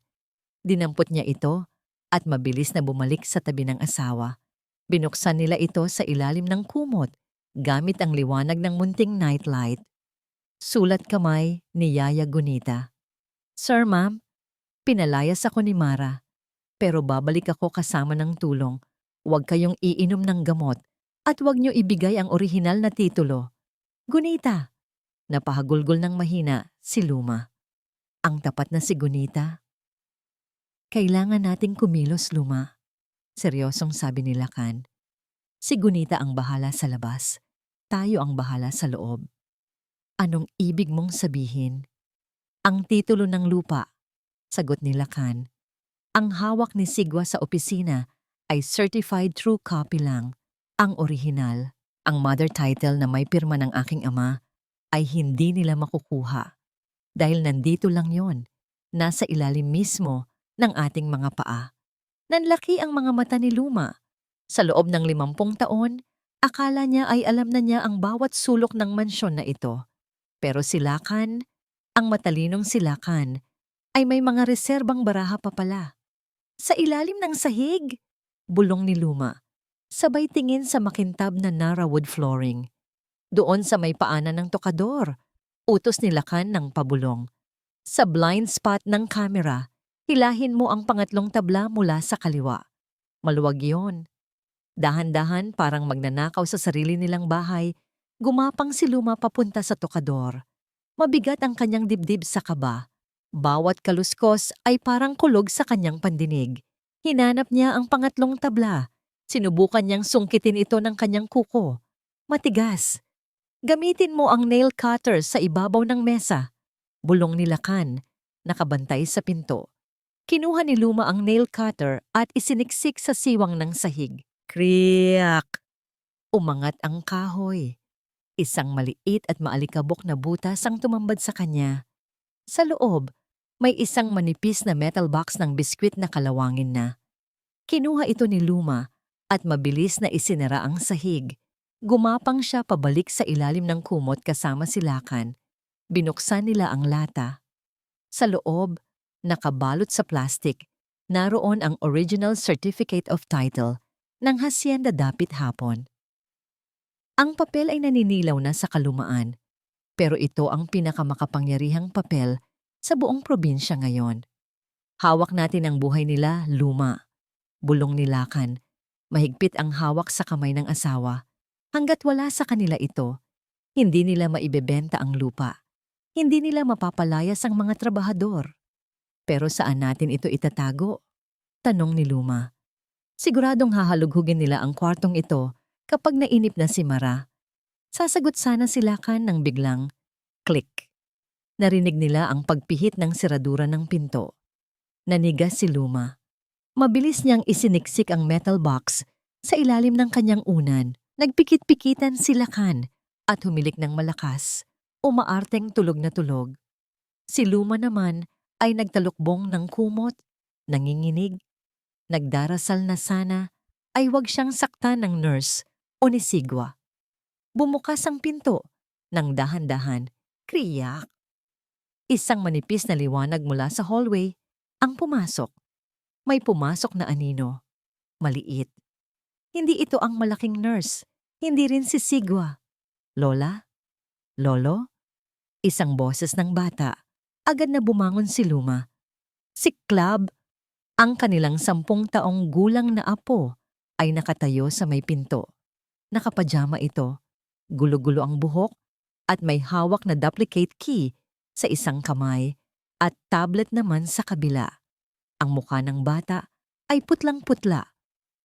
Speaker 1: Dinampot niya ito at mabilis na bumalik sa tabi ng asawa. Binuksan nila ito sa ilalim ng kumot gamit ang liwanag ng munting nightlight. Sulat kamay ni Yaya Gunita. Sir, ma'am, pinalayas ako ni Mara. Pero babalik ako kasama ng tulong. Huwag kayong iinom ng gamot at huwag niyo ibigay ang orihinal na titulo. Gunita! Napahagulgol ng mahina si Luma. Ang tapat na si Gunita. Kailangan nating kumilos, Luma. Seryosong sabi ni Lakan. Si Gunita ang bahala sa labas. Tayo ang bahala sa loob. Anong ibig mong sabihin? Ang titulo ng lupa, sagot ni Lakan. Ang hawak ni Sigwa sa opisina ay certified true copy lang, ang orihinal. Ang mother title na may pirma ng aking ama ay hindi nila makukuha dahil nandito lang yon, nasa ilalim mismo ng ating mga paa. Nanlaki ang mga mata ni Luma. Sa loob ng 50 taon, akala niya ay alam na niya ang bawat sulok ng mansyon na ito. Pero Silakan, ang matalinong Silakan, ay may mga reserbang baraha pa pala. Sa ilalim ng sahig, bulong ni Luma, sabay tingin sa makintab na Nara wood flooring. Doon sa may paanan ng tokador, utos ni Lakan ng pabulong. Sa blind spot ng kamera, hilahin mo ang pangatlong tabla mula sa kaliwa. Maluwag yon. Dahan-dahan parang magnanakaw sa sarili nilang bahay, gumapang si Luma papunta sa tokador. Mabigat ang kanyang dibdib sa kaba. Bawat kaluskos ay parang kulog sa kanyang pandinig. Hinanap niya ang pangatlong tabla. Sinubukan niyang sungkitin ito ng kanyang kuko. Matigas. Gamitin mo ang nail cutter sa ibabaw ng mesa. Bulong ni Lakan, nakabantay sa pinto. Kinuha ni Luma ang nail cutter at isiniksik sa siwang ng sahig. Kriyak! Umangat ang kahoy. Isang maliit at maalikabok na butas ang tumambad sa kanya. Sa loob, may isang manipis na metal box ng biskwit na kalawangin na. Kinuha ito ni Luma at mabilis na isinara ang sahig. Gumapang siya pabalik sa ilalim ng kumot kasama si Lakan. Binuksan nila ang lata. Sa loob, nakabalot sa plastik, naroon ang original certificate of title ng Hacienda Dapit Hapon. Ang papel ay naninilaw na sa kalumaan, pero ito ang pinakamakapangyarihang papel sa buong probinsya ngayon. Hawak natin ang buhay nila, Luma. Bulong ni Lakan. Mahigpit ang hawak sa kamay ng asawa. Hanggat wala sa kanila ito, hindi nila maibebenta ang lupa. Hindi nila mapapalayas ang mga trabahador. Pero saan natin ito itatago? Tanong ni Luma. Siguradong hahalughugin nila ang kwartong ito kapag nainip na si Mara. Sasagot sana si Lakan ng biglang click. Narinig nila ang pagpihit ng seradura ng pinto. Nanigas si Luma. Mabilis niyang isiniksik ang metal box sa ilalim ng kanyang unan. Nagpikit-pikitan si Lakan at humilik ng malakas. Umaarteng tulog na tulog. Si Luma naman ay nagtalukbong ng kumot, nanginginig. Nagdarasal na sana ay wag siyang saktan ng nurse o ni Sigwa. Bumukas ang pinto ng dahan-dahan. Kriyak! Isang manipis na liwanag mula sa hallway ang pumasok. May pumasok na anino. Maliit. Hindi ito ang malaking nurse. Hindi rin si Sigwa. Lola? Lolo? Isang boses ng bata. Agad na bumangon si Luma. Si Club, ang kanilang 10 taong gulang na apo, ay nakatayo sa may pinto. Nakapajama ito. Gulo-gulo ang buhok at may hawak na duplicate key sa isang kamay at tablet naman sa kabila. Ang mukha ng bata ay putlang-putla,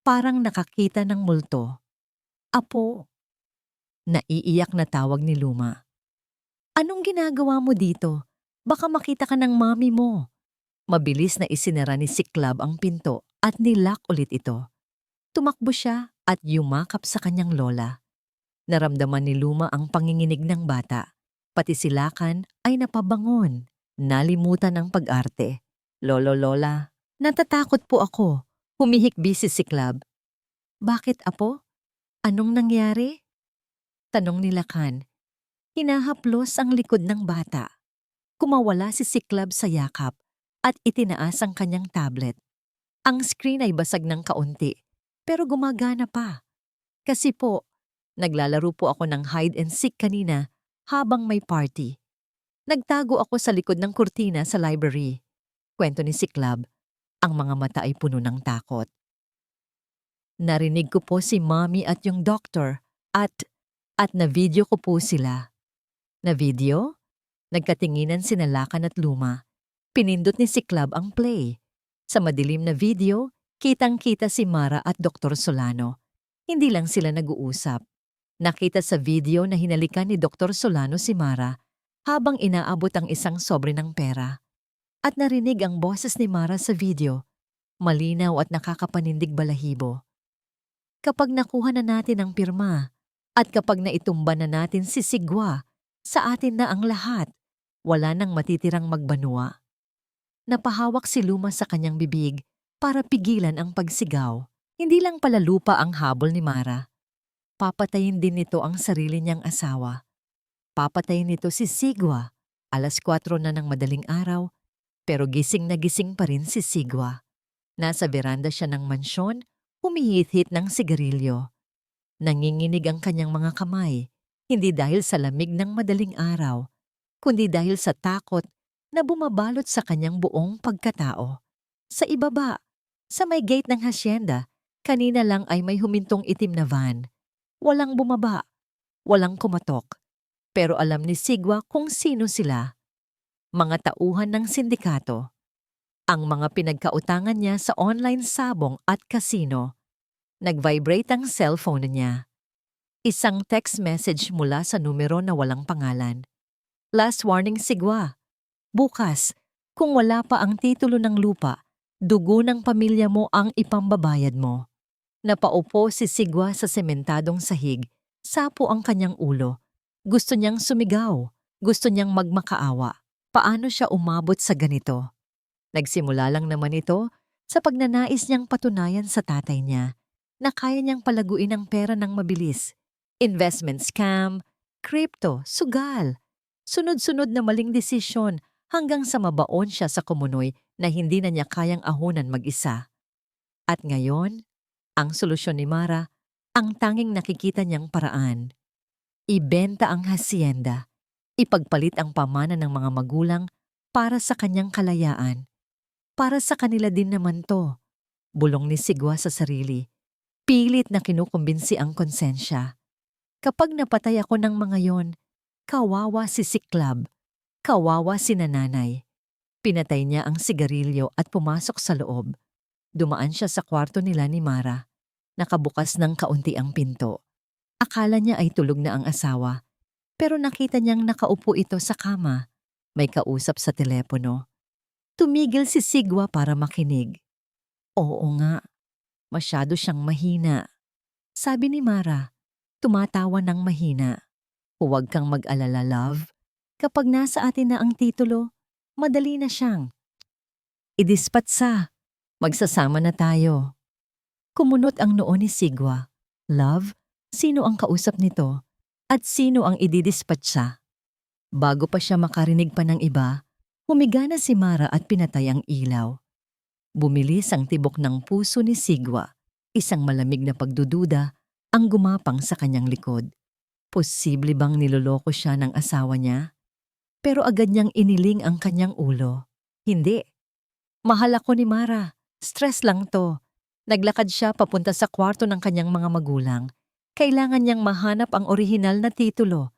Speaker 1: parang nakakita ng multo. Apo. Naiiyak na tawag ni Luma. Anong ginagawa mo dito? Baka makita ka ng mami mo. Mabilis na isinara ni Siklab ang pinto at nilock ulit ito. Tumakbo siya at yumakap sa kanyang lola. Naramdaman ni Luma ang panginginig ng bata. Pati si Lakan ay napabangon. Nalimutan ang pag-arte. Lolo, lola, natatakot po ako. Humihikbi si Siklab. Bakit, apo? Anong nangyari? Tanong ni Lakan. Hinahaplos ang likod ng bata. Kumawala si Siklab sa yakap at itinaas ang kanyang tablet. Ang screen ay basag ng kaunti, pero gumagana pa. Kasi po, naglalaro po ako ng hide and seek kanina habang may party. Nagtago ako sa likod ng kurtina sa library. Kwento ni Siklab, ang mga mata ay puno ng takot. Narinig ko po si Mommy at yung doctor at na-video ko po sila. Na-video? Nagkatinginan sina Lakan at Luma. Pinindot ni Siklab ang play. Sa madilim na video, kitang-kita si Mara at Dr. Solano. Hindi lang sila nag-uusap. Nakita sa video na hinalikan ni Dr. Solano si Mara habang inaabot ang isang sobre ng pera. At narinig ang boses ni Mara sa video. malinaw at nakakapanindig balahibo. Kapag nakuha na natin ang pirma at kapag naitumba na natin si Sigwa, sa atin na ang lahat. Wala nang matitirang magbanwa. Napahawak si Luma sa kanyang bibig para pigilan ang pagsigaw. Hindi lang pala lupa ang habol ni Mara. Papatayin din nito ang sarili niyang asawa. Papatayin nito si Sigwa. 4:00 na ng madaling araw, pero gising na gising pa rin si Sigwa. Nasa veranda siya ng mansyon, humihit-hit ng sigarilyo. Nanginginig ang kanyang mga kamay, hindi dahil sa lamig ng madaling araw, kundi dahil sa takot na bumabalot sa kanyang buong pagkatao. Sa ibaba, sa may gate ng hasyenda, kanina lang ay may humintong itim na van. Walang bumaba, walang kumatok. Pero alam ni Sigwa kung sino sila. Mga tauhan ng sindikato. Ang mga pinagkautangan niya sa online sabong at kasino. Nag-vibrate ang cellphone niya. Isang text message mula sa numero na walang pangalan. Last warning, Sigwa. Bukas, kung wala pa ang titulo ng lupa, dugo ng pamilya mo ang ipambabayad mo. Napaupo si Sigwa sa sementadong sahig. Sapo ang kanyang ulo. Gusto niyang sumigaw. Gusto niyang magmakaawa. Paano siya umabot sa ganito? Nagsimula lang naman ito sa pagnanais niyang patunayan sa tatay niya na kaya niyang palaguin ang pera ng mabilis. Investment scam, crypto, sugal. Sunod-sunod na maling desisyon hanggang sa mabaon siya sa kumunoy na hindi na niya kayang ahunan mag-isa. At ngayon, ang solusyon ni Mara, ang tanging nakikita niyang paraan. Ibenta ang hasyenda, ipagpalit ang pamana ng mga magulang para sa kanyang kalayaan. Para sa kanila din naman to. Bulong ni Sigwa sa sarili. Pilit na kinukumbinsi ang konsensya. Kapag napatay ako ng mga yon, kawawa si Siklab, kawawa si nanay. Pinatay niya ang sigarilyo at pumasok sa loob. Dumaan siya sa kwarto nila ni Mara. Nakabukas ng kaunti ang pinto. Akala niya ay tulog na ang asawa, pero nakita niyang nakaupo ito sa kama. May kausap sa telepono. Tumigil si Sigwa para makinig. Oo nga, masyado siyang mahina. Sabi ni Mara, tumatawa ng mahina. Huwag kang mag-alala, love. Kapag nasa atin na ang titulo, madali na siyang. Idispatsa, magsasama na tayo. Kumunot ang noo ni Sigwa. Love, sino ang kausap nito? At sino ang ididispatsa? Bago pa siya makarinig pa ng iba, humiga na si Mara at pinatay ang ilaw. Bumilis ang tibok ng puso ni Sigwa. Isang malamig na pagdududa ang gumapang sa kanyang likod. Posible bang niloloko siya ng asawa niya? Pero agad niyang iniling ang kanyang ulo. Hindi. Mahal ako ni Mara. Stress lang to. Naglakad siya papunta sa kwarto ng kanyang mga magulang. Kailangan niyang mahanap ang orihinal na titulo.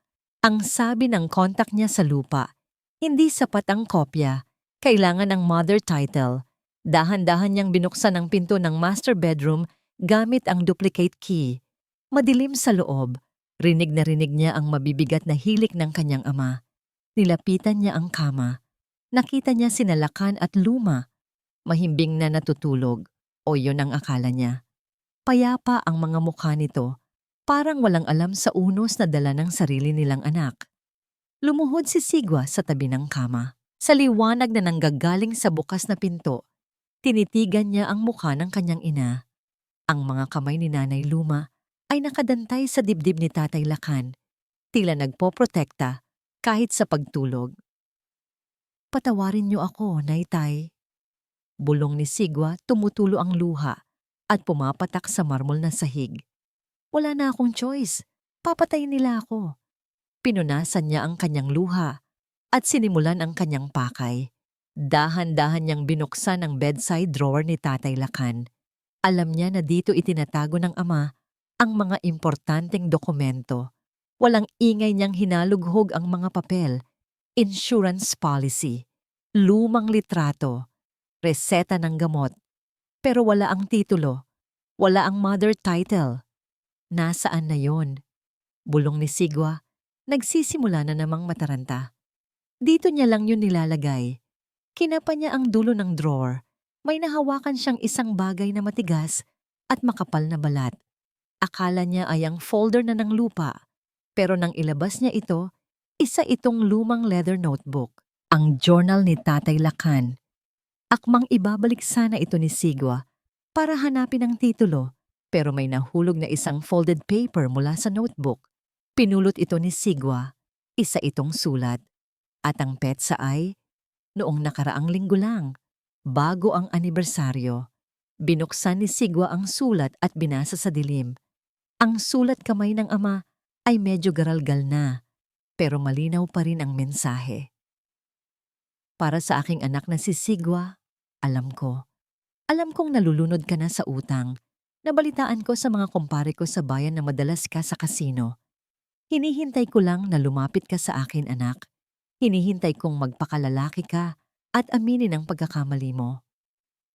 Speaker 1: Ang sabi ng kontak niya sa lupa. Hindi sapat ang kopya. Kailangan ng mother title. Dahan-dahan niyang binuksan ang pinto ng master bedroom gamit ang duplicate key. Madilim sa loob. Rinig na rinig niya ang mabibigat na hilik ng kanyang ama. Nilapitan niya ang kama. Nakita niya sina Lakan at Luma. Mahimbing na natutulog. O yun ang akala niya. Payapa ang mga mukha nito. Parang walang alam sa unos na dala ng sarili nilang anak. Lumuhod si Sigwa sa tabi ng kama. Sa liwanag na nanggagaling sa bukas na pinto, tinitigan niya ang mukha ng kanyang ina. Ang mga kamay ni Nanay Luma ay nakadantay sa dibdib ni Tatay Lakan, tila nagpoprotekta kahit sa pagtulog. Patawarin niyo ako, Naytay. Bulong ni Sigwa, tumutulo ang luha at pumapatak sa marmol na sahig. Wala na akong choice. Papatayin nila ako. Pinunasan niya ang kanyang luha at sinimulan ang kanyang pakay. Dahan-dahan niyang binuksan ang bedside drawer ni Tatay Lakan. Alam niya na dito itinatago ng ama ang mga importanteng dokumento. Walang ingay niyang hinalughog ang mga papel, insurance policy, lumang litrato, reseta ng gamot. Pero wala ang titulo, wala ang mother title. Nasaan na yon? Bulong ni Sigwa, nagsisimula na namang mataranta. Dito niya lang yun nilalagay. Kinapa niya ang dulo ng drawer, May nahawakan siyang isang bagay na matigas at makapal na balat. Akala niya ay ang folder na ng lupa, pero nang ilabas niya ito, isa itong lumang leather notebook, ang journal ni Tatay Lakan. Akmang ibabalik sana ito ni Sigwa para hanapin ang titulo, pero may nahulog na isang folded paper mula sa notebook. Pinulot ito ni Sigwa, isa itong sulat. At ang petsa ay, noong nakaraang linggo lang, bago ang anibersaryo, binuksan ni Sigwa ang sulat at binasa sa dilim. Ang sulat kamay ng ama ay medyo garalgal na, pero malinaw pa rin ang mensahe. Para sa aking anak na si Sigwa, alam ko. Alam kong nalulunod ka na sa utang. Nabalitaan ko sa mga kumpare ko sa bayan na madalas ka sa kasino. Hinihintay ko lang na lumapit ka sa akin, anak. Hinihintay kong magpakalalaki ka at aminin ang pagkakamali mo.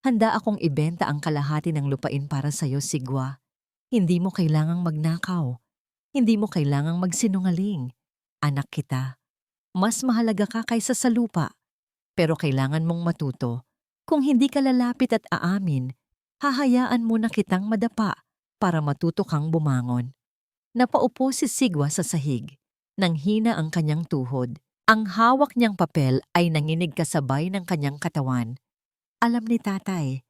Speaker 1: Handa akong ibenta ang kalahati ng lupain para sa'yo, Sigwa. Hindi mo kailangang magnakaw. Hindi mo kailangang magsinungaling. Anak kita. Mas mahalaga ka kaysa sa lupa. Pero kailangan mong matuto. Kung hindi ka lalapit at aamin, hahayaan mo na kitang madapa para matuto kang bumangon. Napaupo si Sigwa sa sahig. Nang hina ang kanyang tuhod. Ang hawak niyang papel ay nanginig kasabay ng kanyang katawan. Alam ni tatay.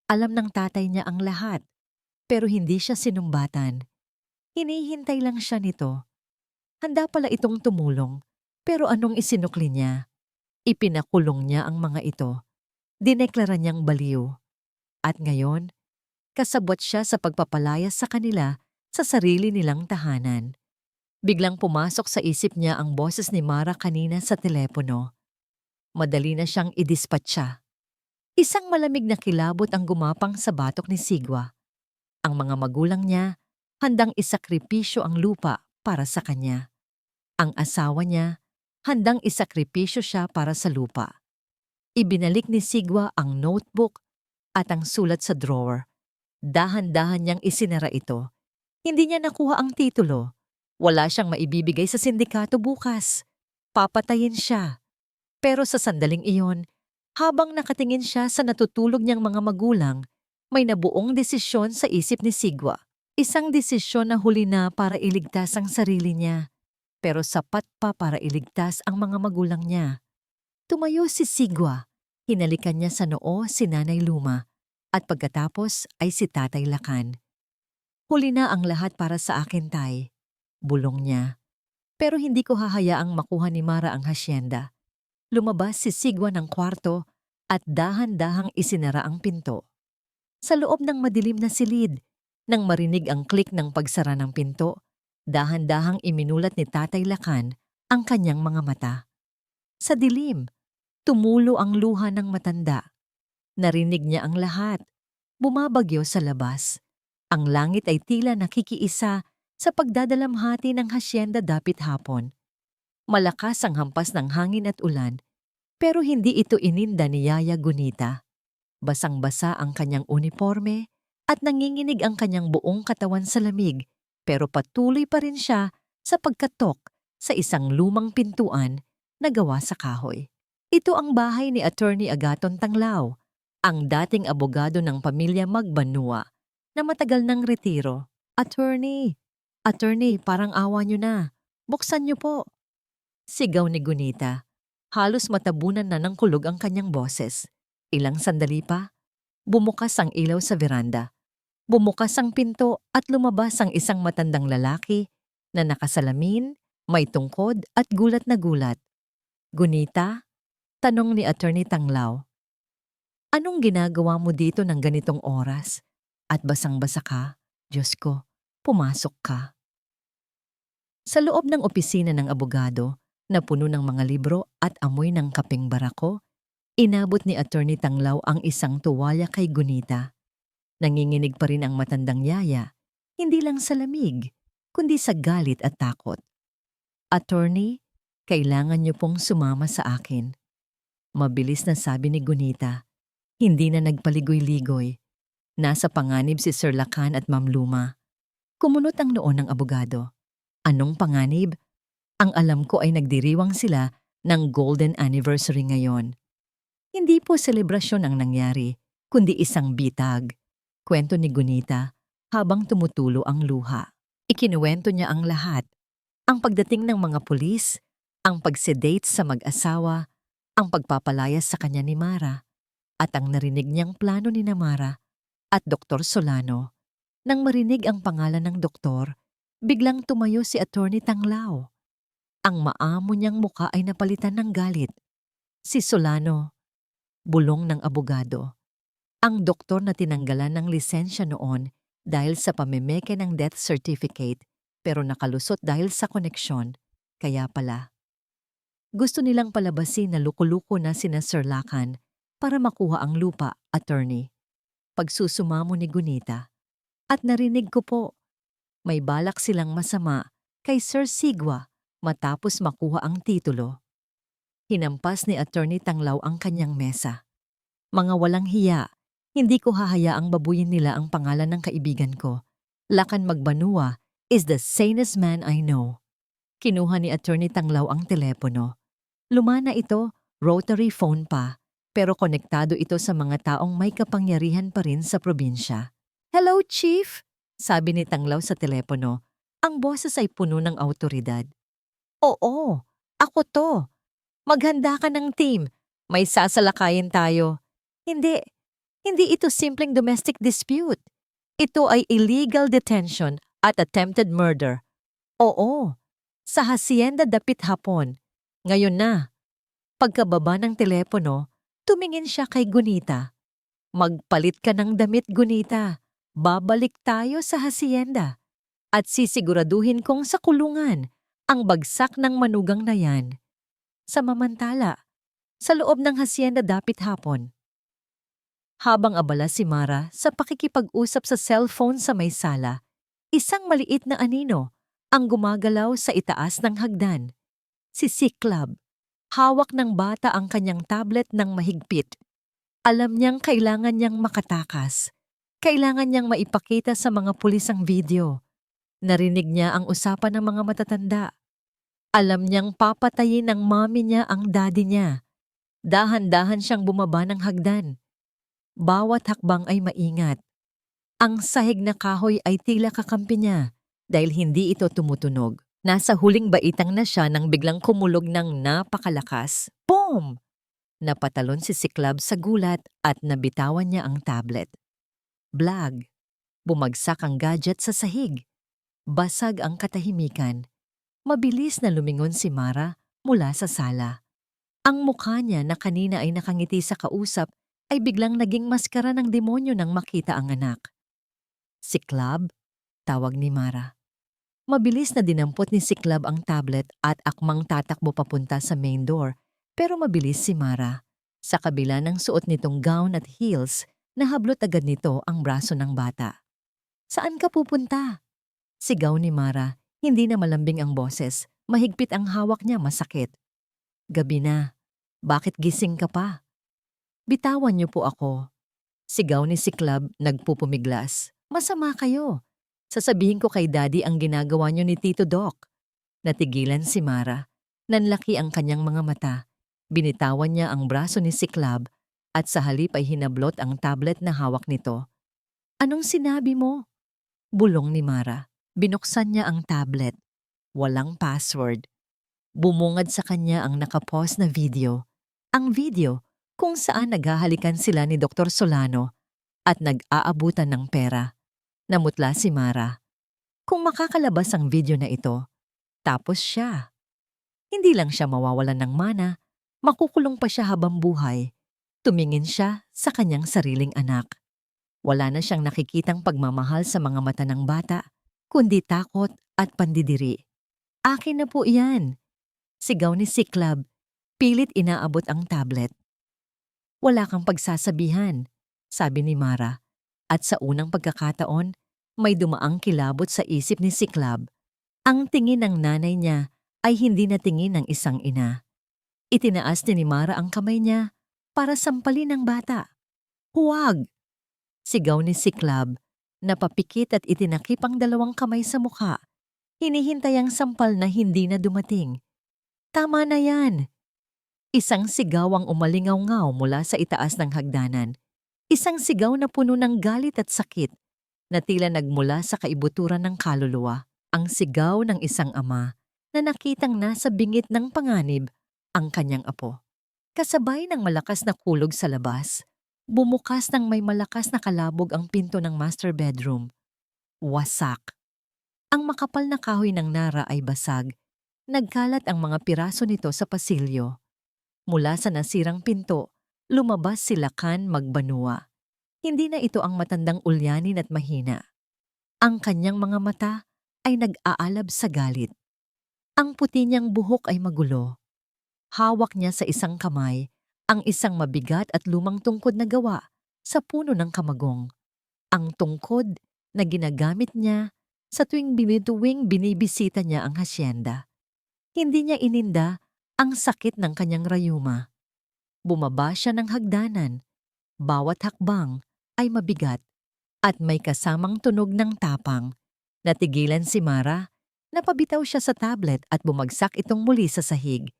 Speaker 1: Alam ng tatay niya ang lahat. Pero hindi siya sinumbatan. Hinihintay lang siya nito. Handa pala itong tumulong. Pero anong isinukli niya? Ipinakulong niya ang mga ito. Dineklara niyang baliw. At ngayon, kasabwat siya sa pagpapalayas sa kanila sa sarili nilang tahanan. Biglang pumasok sa isip niya ang boses ni Mara kanina sa telepono. Madali na siyang idispatsa. Isang malamig na kilabot ang gumapang sa batok ni Sigwa. Ang mga magulang niya, handang isakripisyo ang lupa para sa kanya. Ang asawa niya, handang isakripisyo siya para sa lupa. Ibinalik ni Sigwa ang notebook at ang sulat sa drawer. Dahan-dahan niyang isinara ito. Hindi niya nakuha ang titulo. Wala siyang maibibigay sa sindikato bukas. Papatayin siya. Pero sa sandaling iyon, habang nakatingin siya sa natutulog niyang mga magulang, may nabuong desisyon sa isip ni Sigwa. Isang desisyon na huli na para iligtas ang sarili niya, pero sapat pa para iligtas ang mga magulang niya. Tumayo si Sigwa. Hinalikan niya sa noo si Nanay Luma at pagkatapos ay si Tatay Lakan. Huli na ang lahat para sa akin, Tay. Bulong niya. Pero hindi ko hahayaang makuha ni Mara ang hasyenda. Lumabas si Sigwa ng kwarto at dahan-dahang isinara ang pinto. Sa loob ng madilim na silid, nang marinig ang klik ng pagsara ng pinto, dahan-dahang iminulat ni Tatay Lakan ang kanyang mga mata. Sa dilim, tumulo ang luha ng matanda. Narinig niya ang lahat. Bumabagyo sa labas. Ang langit ay tila nakikiisa sa pagdadalamhati ng hasyenda dapit hapon. Malakas ang hampas ng hangin at ulan, pero hindi ito ininda ni Yaya Gunita. Basang-basa ang kanyang uniforme at nanginginig ang kanyang buong katawan sa lamig, pero patuloy pa rin siya sa pagkatok sa isang lumang pintuan na gawa sa kahoy. Ito ang bahay ni Attorney Agaton Tanglao, ang dating abogado ng pamilya Magbanua na matagal ng retiro. Attorney, parang awa niyo na. Buksan niyo po. Sigaw ni Gunita. Halos matabunan na ng kulog ang kanyang boses. Ilang sandali pa, bumukas ang ilaw sa veranda. Bumukas ang pinto at lumabas ang isang matandang lalaki na nakasalamin, may tungkod at gulat na gulat. Gunita? Tanong ni Attorney Tanglao. Anong ginagawa mo dito ng ganitong oras? At basang-basa ka? Diyos ko, pumasok ka. Sa loob ng opisina ng abogado, na puno ng mga libro at amoy ng kapeng barako, inabot ni Attorney Tanglao ang isang tuwalya kay Gunita. Nanginginig pa rin ang matandang yaya, hindi lang sa lamig, kundi sa galit at takot. Attorney, kailangan niyo pong sumama sa akin. Mabilis na sabi ni Gunita. Hindi na nagpaligoy-ligoy. Nasa panganib si Sir Lakan at Ma'am Luma. Kumunot ang noo ng abogado. Anong panganib? Ang alam ko ay nagdiriwang sila ng golden anniversary ngayon. Hindi po selebrasyon ang nangyari, kundi isang bitag. Kwento ni Gunita habang tumutulo ang luha. Ikinuwento niya ang lahat. Ang pagdating ng mga pulis, ang pagsedate sa mag-asawa, ang pagpapalayas sa kanya ni Mara, at ang narinig niyang plano ni Mara at Dr. Solano. Nang marinig ang pangalan ng doktor, biglang tumayo si Attorney Tanglao. Ang maamo niyang muka ay napalitan ng galit. Si Solano, bulong ng abogado. Ang doktor na tinanggalan ng lisensya noon dahil sa pamemeke ng death certificate pero nakalusot dahil sa koneksyon. Kaya pala, gusto nilang palabasin na luko-luko na sina Sir Lacan para makuha ang lupa, attorney. Pagsusumamo ni Gunita. At narinig ko po, may balak silang masama kay Sir Sigwa matapos makuha ang titulo. Hinampas ni Attorney Tanglao ang kanyang mesa. Mga walang hiya, hindi ko hahayaang babuyin nila ang pangalan ng kaibigan ko. Lacan Magbanua is the sanest man I know. Kinuha ni Attorney Tanglao ang telepono. Lumana ito, rotary phone pa, pero konektado ito sa mga taong may kapangyarihan pa rin sa probinsya. "Hello, Chief," sabi ni Tanglao sa telepono. Ang boses ay puno ng awtoridad. "Oo, ako to. Maghanda ka ng team. May sasalakayin tayo." Hindi, hindi ito simpleng domestic dispute. Ito ay illegal detention at attempted murder. Oo, sa Hacienda Dapit Hapon. Ngayon na. Pagkababa ng telepono, tumingin siya kay Gunita. "Magpalit ka ng damit, Gunita. Babalik tayo sa hacienda. At sisiguraduhin kong sa kulungan ang bagsak ng manugang na yan." Samamantala, sa loob ng hacienda Dapit Hapon. Habang abala si Mara sa pakikipag-usap sa cellphone sa may sala, isang maliit na anino ang gumagalaw sa itaas ng hagdan. Si Siklab. Hawak ng bata ang kanyang tablet ng mahigpit. Alam niyang kailangan niyang makatakas. Kailangan niyang maipakita sa mga pulis ang video. Narinig niya ang usapan ng mga matatanda. Alam niyang papatayin ng mami niya ang daddy niya. Dahan-dahan siyang bumaba ng hagdan. Bawat hakbang ay maingat. Ang sahig na kahoy ay tila kakampi niya dahil hindi ito tumutunog. Nasa huling baitang na siya nang biglang kumulog ng napakalakas. Boom! Napatalon si Siklab sa gulat at nabitawan niya ang tablet. Blag. Bumagsak ang gadget sa sahig. Basag ang katahimikan. Mabilis na lumingon si Mara mula sa sala. Ang mukha niya na kanina ay nakangiti sa kausap ay biglang naging maskara ng demonyo nang makita ang anak. "Siklab?" tawag ni Mara. Mabilis na dinampot ni Siklab ang tablet at akmang tatakbo papunta sa main door, pero mabilis si Mara. Sa kabila ng suot nitong gown at heels, nahablot agad nito ang braso ng bata. "Saan ka pupunta?" Sigaw ni Mara, hindi na malambing ang boses, mahigpit ang hawak niya, masakit. "Gabi na. Bakit gising ka pa?" "Bitawan niyo po ako." Sigaw ni Siklab, nagpupumiglas. "Masama kayo. Sasabihin ko kay Daddy ang ginagawa niyo ni Tito Doc." Natigilan si Mara. Nanlaki ang kanyang mga mata. Binitawan niya ang braso ni Siklab at sa halip ay hinablot ang tablet na hawak nito. "Anong sinabi mo?" Bulong ni Mara. Binuksan niya ang tablet. Walang password. Bumungad sa kanya ang nakapause na video. Ang video kung saan naghahalikan sila ni Dr. Solano at nag-aabutan ng pera. Namutla si Mara. Kung makakalabas ang video na ito, tapos siya. Hindi lang siya mawawalan ng mana, makukulong pa siya habang buhay. Tumingin siya sa kanyang sariling anak. Wala na siyang nakikitang pagmamahal sa mga mata ng bata, kundi takot at pandidiri. "Akin na po iyan." Sigaw ni Siklab. Pilit inaabot ang tablet. "Wala kang pagsasabihan," sabi ni Mara. At sa unang pagkakataon, may dumaang kilabot sa isip ni Siklab. Ang tingin ng nanay niya ay hindi na tingin ng isang ina. Itinaas ni Mara ang kamay niya para sampalin ang bata. "Huwag!" Sigaw ni Siklab. Napapikit at itinakip ang dalawang kamay sa mukha. Hinihintay ang sampal na hindi na dumating. "Tama na yan!" Isang sigaw ang umalingaw-ngaw mula sa itaas ng hagdanan. Isang sigaw na puno ng galit at sakit na tila nagmula sa kaibuturan ng kaluluwa. Ang sigaw ng isang ama na nakitang nasa bingit ng panganib ang kanyang apo. Kasabay ng malakas na kulog sa labas, bumukas ng may malakas na kalabog ang pinto ng master bedroom. Wasak. Ang makapal na kahoy ng Nara ay basag. Nagkalat ang mga piraso nito sa pasilyo. Mula sa nasirang pinto, lumabas si Lakan magbanua. Hindi na ito ang matandang ulyanin at mahina. Ang kanyang mga mata ay nag-aalab sa galit. Ang puti niyang buhok ay magulo. Hawak niya sa isang kamay ang isang mabigat at lumang tungkod na gawa sa puno ng kamagong. Ang tungkod na ginagamit niya sa tuwing binibisita niya ang hasyenda. Hindi niya ininda ang sakit ng kanyang rayuma. Bumaba siya ng hagdanan. Bawat hakbang ay mabigat at may kasamang tunog ng tapang. Natigilan si Mara, napabitaw siya sa tablet at bumagsak itong muli sa sahig.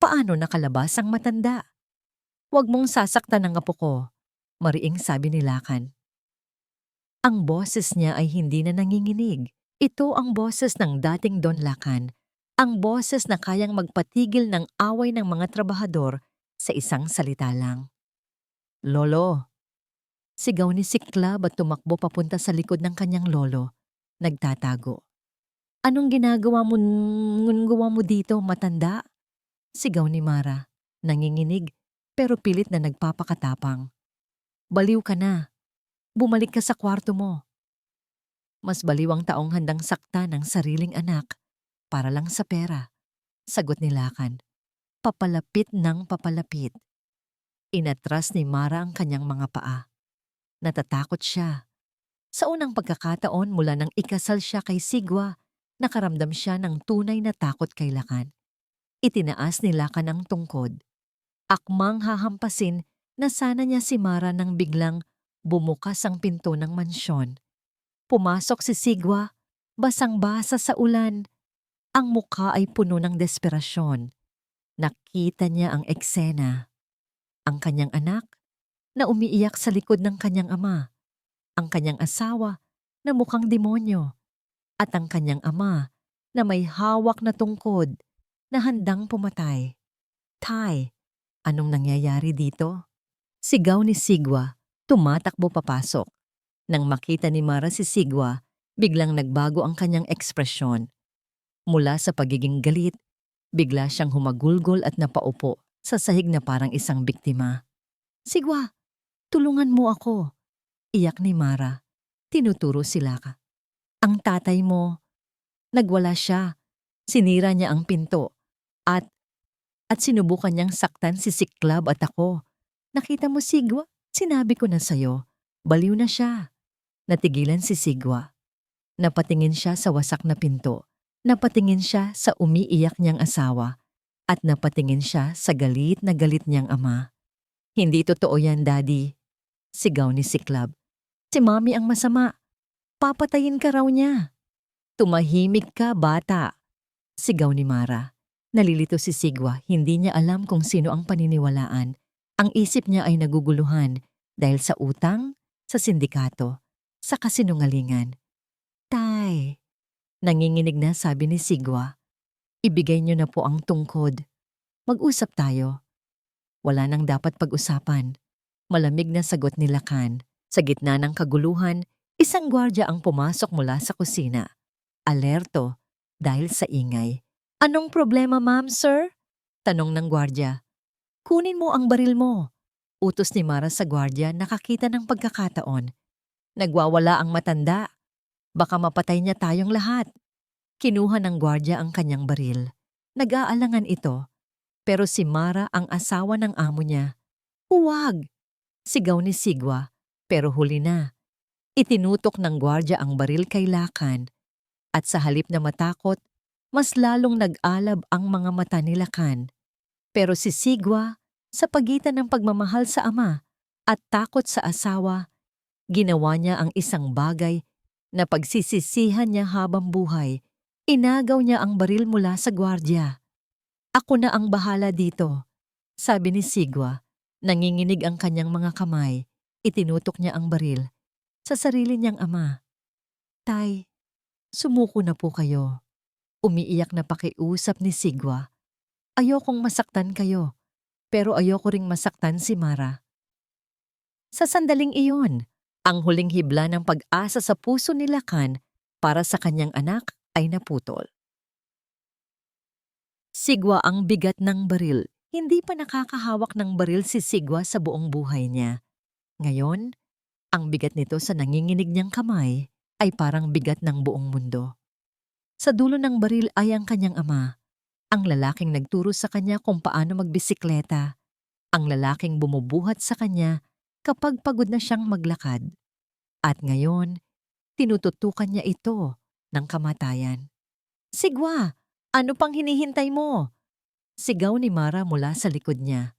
Speaker 1: Paano nakalabas ang matanda? Huwag mong sasaktan ang apo ko, mariing sabi ni Lakan. Ang boses niya ay hindi na nanginginig. Ito ang boses ng dating Don Lakan, ang boses na kayang magpatigil ng away ng mga trabahador sa isang salita lang. Lolo. Sigaw ni Siklab at tumakbo papunta sa likod ng kanyang lolo. Nagtatago. Anong ginagawa mo dito, matanda? Sigaw ni Mara. Nanginginig pero pilit na nagpapakatapang. Baliw ka na. Bumalik ka sa kwarto mo. Mas baliw ang taong handang sakta ng sariling anak para lang sa pera. Sagot ni Lakan. Papalapit ng papalapit. Inatras ni Mara ang kanyang mga paa. Natatakot siya. Sa unang pagkakataon mula nang ikasal siya kay Sigwa, nakaramdam siya ng tunay na takot kay Lakan. Itinaas ni Lakan ang tungkod. Akmang hahampasin na sana niya si Mara nang biglang bumukas ang pinto ng mansyon. Pumasok si Sigwa, basang-basa sa ulan. Ang mukha ay puno ng desperasyon. Nakita niya ang eksena. Ang kanyang anak na umiiyak sa likod ng kanyang ama. Ang kanyang asawa na mukhang demonyo. At ang kanyang ama na may hawak na tungkod na handang pumatay. Tay, anong nangyayari dito? Sigaw ni Sigwa, tumatakbo papasok. Nang makita ni Mara si Sigwa, biglang nagbago ang kanyang ekspresyon. Mula sa pagiging galit, bigla siyang humagulgol at napaupo sa sahig na parang isang biktima. Sigwa, tulungan mo ako. Iyak ni Mara. Tinuturo si Laka. Ang tatay mo, nagwala siya. Sinira niya ang pinto. At sinubukan niyang saktan si Siklab at ako. Nakita mo, Sigwa? Sinabi ko na sa'yo. Baliw na siya. Natigilan si Sigwa. Napatingin siya sa wasak na pinto. Napatingin siya sa umiiyak niyang asawa. At napatingin siya sa galit na galit niyang ama. Hindi totoo yan, Daddy. Sigaw ni Siklab. Si Mami ang masama. Papatayin ka raw niya. Tumahimik ka, bata. Sigaw ni Mara. Nalilito si Sigwa, hindi niya alam kung sino ang paniniwalaan. Ang isip niya ay naguguluhan dahil sa utang, sa sindikato, sa kasinungalingan. Tay, nanginginig na sabi ni Sigwa. Ibigay niyo na po ang tungkod. Mag-usap tayo. Wala nang dapat pag-usapan. Malamig na sagot ni Lakan. Sa gitna ng kaguluhan, isang gwardya ang pumasok mula sa kusina. Alerto dahil sa ingay. Anong problema, ma'am, sir? Tanong ng gwardya. Kunin mo ang baril mo. Utos ni Mara sa gwardya, nakakita ng pagkakataon. Nagwawala ang matanda. Baka mapatay niya tayong lahat. Kinuha ng gwardya ang kanyang baril. Nag-aalangan ito. Pero si Mara ang asawa ng amo niya. Huwag! Sigaw ni Sigwa, pero huli na. Itinutok ng gwardya ang baril kay Lakan. At sa halip na matakot, mas lalong nag-alab ang mga mata ni Lakan. Pero si Sigwa, sa pagitan ng pagmamahal sa ama at takot sa asawa, ginawa niya ang isang bagay na pagsisisihan niya habang buhay. Inagaw niya ang baril mula sa gwardya. Ako na ang bahala dito, sabi ni Sigwa. Nanginginig ang kanyang mga kamay. Itinutok niya ang baril sa sarili niyang ama. Tay, sumuko na po kayo. Umiiyak na pakiusap ni Sigwa. Ayokong masaktan kayo, pero ayoko ring masaktan si Mara. Sa sandaling iyon, ang huling hibla ng pag-asa sa puso ni Lakan para sa kanyang anak ay naputol. Sigwa ang bigat ng baril. Hindi pa nakakahawak ng baril si Sigwa sa buong buhay niya. Ngayon, ang bigat nito sa nanginginig niyang kamay ay parang bigat ng buong mundo. Sa dulo ng baril ay ang kanyang ama, ang lalaking nagturo sa kanya kung paano magbisikleta, ang lalaking bumubuhat sa kanya kapag pagod na siyang maglakad. At ngayon, tinututukan niya ito ng kamatayan. Sigwa, ano pang hinihintay mo? Sigaw ni Mara mula sa likod niya.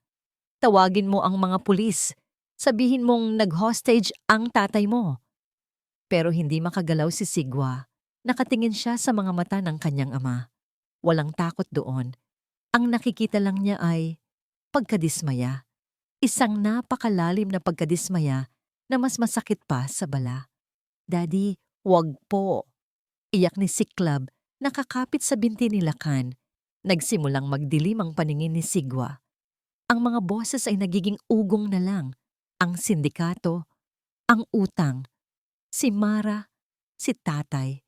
Speaker 1: Tawagin mo ang mga pulis. Sabihin mong nag-hostage ang tatay mo. Pero hindi makagalaw si Sigwa. Nakatingin siya sa mga mata ng kanyang ama. Walang takot doon. Ang nakikita lang niya ay pagkadismaya. Isang napakalalim na pagkadismaya na mas masakit pa sa bala. Daddy, wag po. Iyak ni Siklab, nakakapit sa binti ni Lakan. Nagsimulang magdilim ang paningin ni Sigwa. Ang mga boses ay nagiging ugong na lang. Ang sindikato, ang utang, si Mara, si tatay.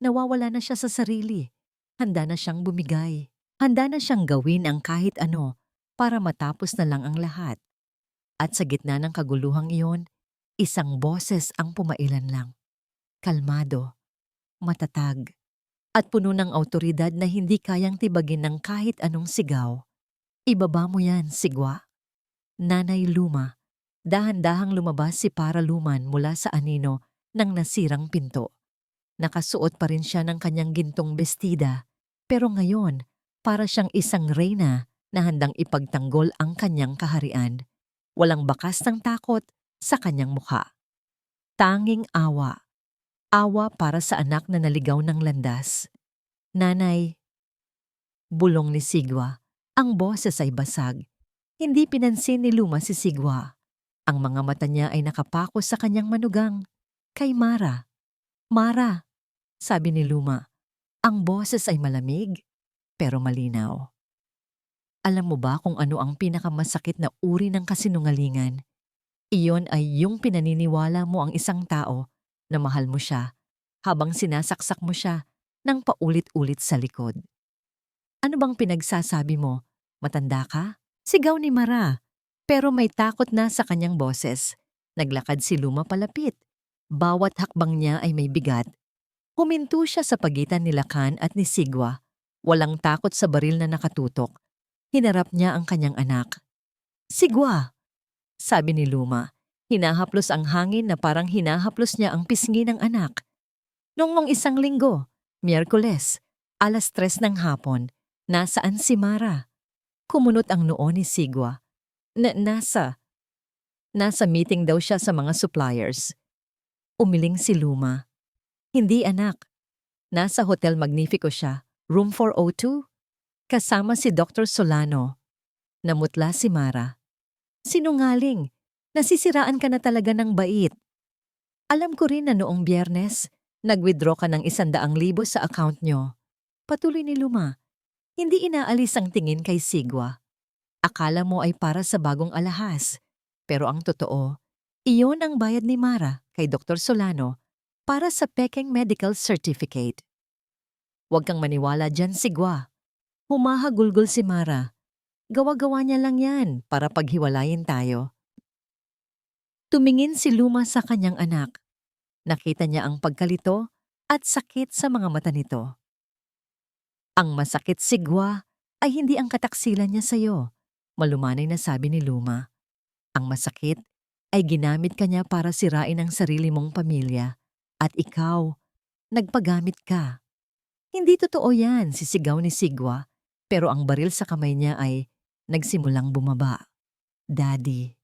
Speaker 1: Nawawala na siya sa sarili. Handa na siyang bumigay. Handa na siyang gawin ang kahit ano para matapos na lang ang lahat. At sa gitna ng kaguluhang iyon, isang boses ang pumailan lang. Kalmado, matatag, at puno ng awtoridad na hindi kayang tibagin ng kahit anong sigaw. Ibaba mo yan, Sigwa. Nanay Luma. Dahan-dahang lumabas si Para Luman mula sa anino ng nasirang pinto. Nakasuot pa rin siya ng kanyang gintong bestida, pero ngayon, para siyang isang reyna na handang ipagtanggol ang kanyang kaharian. Walang bakas ng takot sa kanyang mukha. Tanging awa. Awa para sa anak na naligaw ng landas. Nanay, bulong ni Sigwa. Ang boses ay basag. Hindi pinansin ni Luma si Sigwa. Ang mga mata niya ay nakapako sa kanyang manugang. Kay Mara. Mara, sabi ni Luma. Ang boses ay malamig, pero malinaw. Alam mo ba kung ano ang pinakamasakit na uri ng kasinungalingan? Iyon ay yung pinaniniwala mo ang isang tao na mahal mo siya habang sinasaksak mo siya ng paulit-ulit sa likod. Ano bang pinagsasabi mo? Matanda ka? Sigaw ni Mara, pero may takot na sa kanyang boses. Naglakad si Luma palapit. Bawat hakbang niya ay may bigat. Huminto siya sa pagitan ni Lakan at ni Sigwa. Walang takot sa baril na nakatutok. Hinarap niya ang kanyang anak. Sigwa! Sabi ni Luma. Hinahaplos ang hangin na parang hinahaplos niya ang pisngi ng anak. Noong isang linggo, Miyerkules, 3:00 ng hapon, nasaan si Mara? Kumunot ang noo ni Sigwa. Nasa meeting daw siya sa mga suppliers. Umiling si Luma. Hindi anak. Nasa Hotel Magnifico siya, room 402. Kasama si Dr. Solano. Namutla si Mara. Sinungaling. Nasisiraan ka na talaga ng bait. Alam ko rin na noong Biyernes, nag-withdraw ka ng 100,000 sa account nyo. Patuloy ni Luma. Hindi inaalis ang tingin kay Sigwa. Akala mo ay para sa bagong alahas. Pero ang totoo, iyon ang bayad ni Mara kay Dr. Solano para sa Peking Medical Certificate. Huwag kang maniwala dyan, Sigwa. Humahagulgol si Mara. Gawa-gawa niya lang yan para paghiwalayin tayo. Tumingin si Luma sa kanyang anak. Nakita niya ang pagkalito at sakit sa mga mata nito. Ang masakit, Sigwa, ay hindi ang kataksilan niya sa'yo, malumanay na sabi ni Luma. Ang masakit ay ginamit ka niya para sirain ang sarili mong pamilya. At ikaw, nagpagamit ka. Hindi totoo yan, sisigaw ni Sigwa, pero ang baril sa kamay niya ay nagsimulang bumaba. Daddy.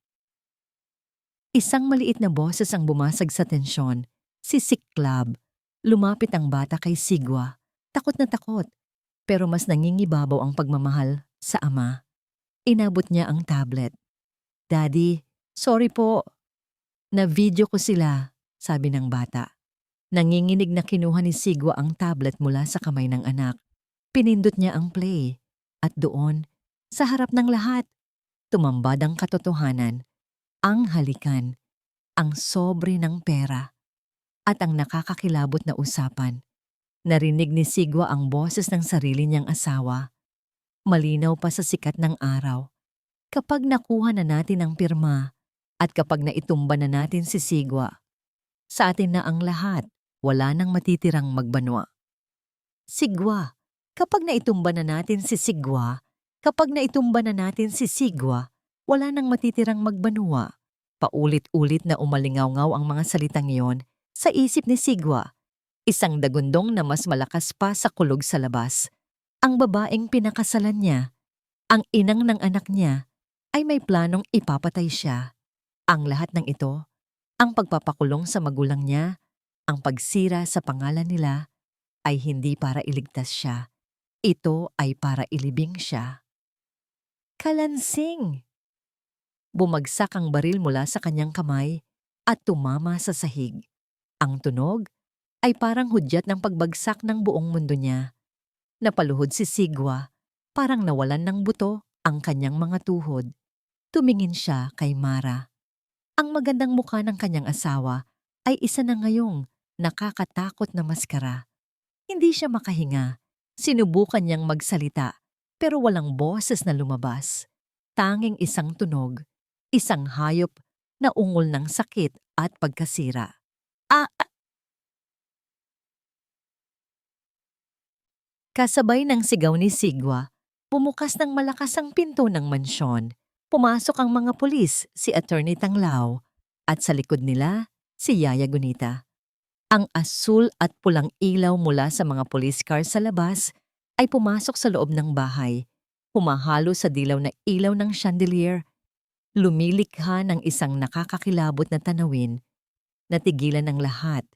Speaker 1: Isang maliit na boses ang bumasag sa tensyon. Si Siklab. Lumapit ang bata kay Sigwa. Takot na takot, pero mas nangingibabaw ang pagmamahal sa ama. Inabot niya ang tablet. Daddy, sorry po. Na-video ko sila, sabi ng bata. Nanginginig na kinuha ni Sigwa ang tablet mula sa kamay ng anak. Pinindot niya ang play. At doon, sa harap ng lahat, tumambad ang katotohanan, ang halikan, ang sobre ng pera, at ang nakakakilabot na usapan. Narinig ni Sigwa ang boses ng sarili niyang asawa. Malinaw pa sa sikat ng araw. Kapag nakuha na natin ang pirma at kapag naitumba na natin si Sigwa, sa atin na ang lahat, wala nang matitirang magbanwa. Sigwa, kapag naitumba na natin si Sigwa, kapag naitumba na natin si Sigwa, wala nang matitirang magbanwa. Paulit-ulit na umalingaw-ngaw ang mga salitang iyon sa isip ni Sigwa. Isang dagundong na mas malakas pa sa kulog sa labas. Ang babaeng pinakasalan niya, ang inang ng anak niya, ay may planong ipapatay siya. Ang lahat ng ito, ang pagpapakulong sa magulang niya, ang pagsira sa pangalan nila, ay hindi para iligtas siya. Ito ay para ilibing siya. Kalansing! Bumagsak ang baril mula sa kanyang kamay at tumama sa sahig. Ang tunog ay parang hudyat ng pagbagsak ng buong mundo niya. Napaluhod si Sigwa, parang nawalan ng buto ang kanyang mga tuhod. Tumingin siya kay Mara. Ang magandang mukha ng kanyang asawa ay isa na ngayong nakakatakot na maskara. Hindi siya makahinga. Sinubukan niyang magsalita pero walang boses na lumabas. Tanging isang tunog, isang hayop na ungol ng sakit at pagkasira. Ah! Kasabay ng sigaw ni Sigwa, bumukas ng malakas ang pinto ng mansyon. Pumasok ang mga pulis, si Attorney Tanglao, at sa likod nila, si Yaya Gunita. Ang asul at pulang ilaw mula sa mga police car sa labas ay pumasok sa loob ng bahay. Humahalo sa dilaw na ilaw ng chandelier. Lumilikha ng isang nakakakilabot na tanawin. Natigilan ng lahat.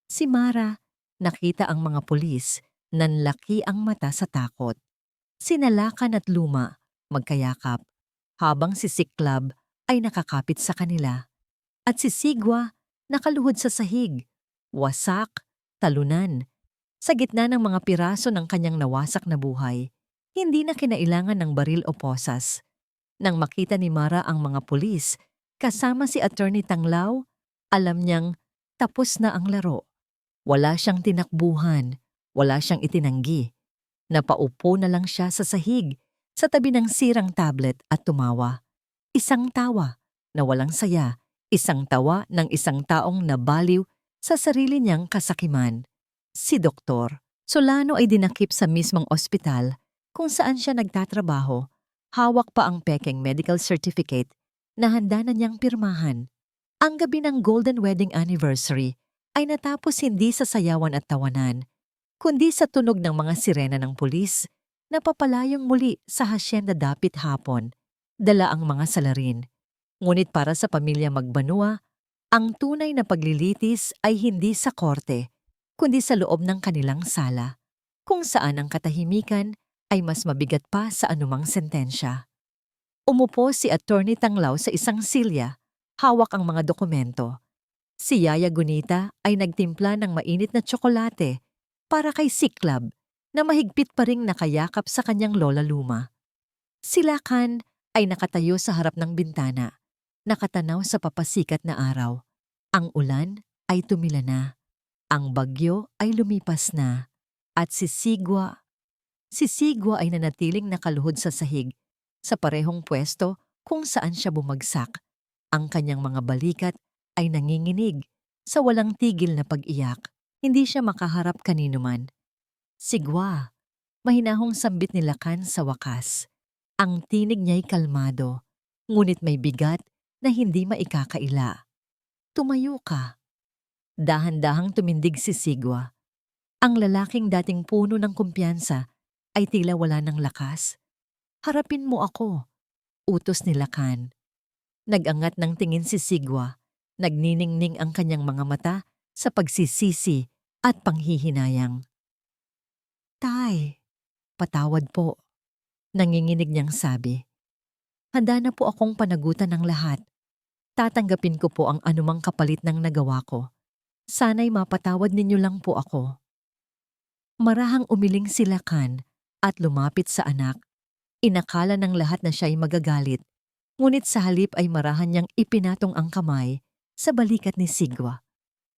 Speaker 1: Si Mara, nakita ang mga pulis, nanlaki ang mata sa takot. Sinalakan at luma, magkayakap, habang si Siklab ay nakakapit sa kanila. At si Sigwa, nakaluhod sa sahig, wasak, talunan. Sa gitna ng mga piraso ng kanyang nawasak na buhay, hindi na kinailangan ng baril o posas. Nang makita ni Mara ang mga pulis, kasama si Attorney Tanglao, alam niyang tapos na ang laro. Wala siyang tinakbuhan, wala siyang itinanggi. Napaupo na lang siya sa sahig, sa tabi ng sirang tablet at tumawa. Isang tawa na walang saya, isang tawa ng isang taong nabaliw sa sarili niyang kasakiman. Si Doktor Solano ay dinakip sa mismong ospital kung saan siya nagtatrabaho. Hawak pa ang pekeng medical certificate na handa na niyang pirmahan. Ang gabi ng Golden Wedding Anniversary ay natapos hindi sa sayawan at tawanan, kundi sa tunog ng mga sirena ng pulis na papalayong muli sa hasyenda dapit hapon, dala ang mga salarin. Ngunit para sa pamilya Magbanua, ang tunay na paglilitis ay hindi sa korte, kundi sa loob ng kanilang sala, kung saan ang katahimikan ay mas mabigat pa sa anumang sentensya. Umupo si Attorney Tanglao sa isang silya, hawak ang mga dokumento. Si Yaya Gunita ay nagtimpla ng mainit na tsokolate para kay Siklab na mahigpit pa ring nakayakap sa kanyang lola luma. Si Lakan ay nakatayo sa harap ng bintana, nakatanaw sa papasikat na araw. Ang ulan ay tumila na, ang bagyo ay lumipas na, at si Sigwa ay nanatiling nakaluhod sa sahig, sa parehong pwesto kung saan siya bumagsak. Ang kanyang mga balikat ay nanginginig sa walang tigil na pag-iyak. Hindi siya makaharap kanino man. Sigwa, mahinahong sambit ni Lakan sa wakas. Ang tinig niya'y kalmado, ngunit may bigat na hindi maikakaila. Tumayo ka. Dahan-dahang tumindig si Sigwa. Ang lalaking dating puno ng kumpiyansa ay tila wala ng lakas. Harapin mo ako, utos ni Lakan. Nag-angat ng tingin si Sigwa, nagniningning ang kanyang mga mata sa pagsisisi at panghihinayang. Tay, patawad po, nanginginig niyang sabi. Handa na po akong panagutan ng lahat. Tatanggapin ko po ang anumang kapalit ng nagawa ko. Sana'y mapatawad ninyo lang po ako. Marahang umiling si Lakan at lumapit sa anak. Inakala ng lahat na siya'y magagalit, ngunit sa halip ay marahan niyang ipinatong ang kamay sa balikat ni Sigwa.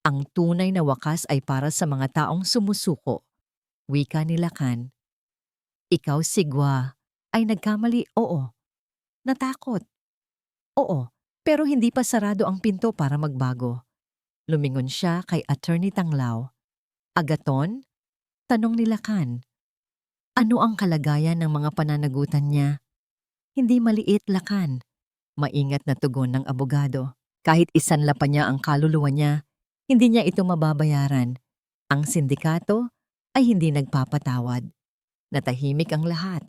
Speaker 1: Ang tunay na wakas ay para sa mga taong sumusuko. Wika ni Lakan. Ikaw, Sigwa, ay nagkamali, oo. Natakot. Oo, pero hindi pa sarado ang pinto para magbago. Lumingon siya kay Attorney Tanglao. Agaton? Tanong ni Lakan. Ano ang kalagayan ng mga pananagutan niya? Hindi maliit, Lakan. Maingat na tugon ng abogado. Kahit isanla pa niya ang kaluluwa niya, hindi niya ito mababayaran. Ang sindikato ay hindi nagpapatawad. Natahimik ang lahat.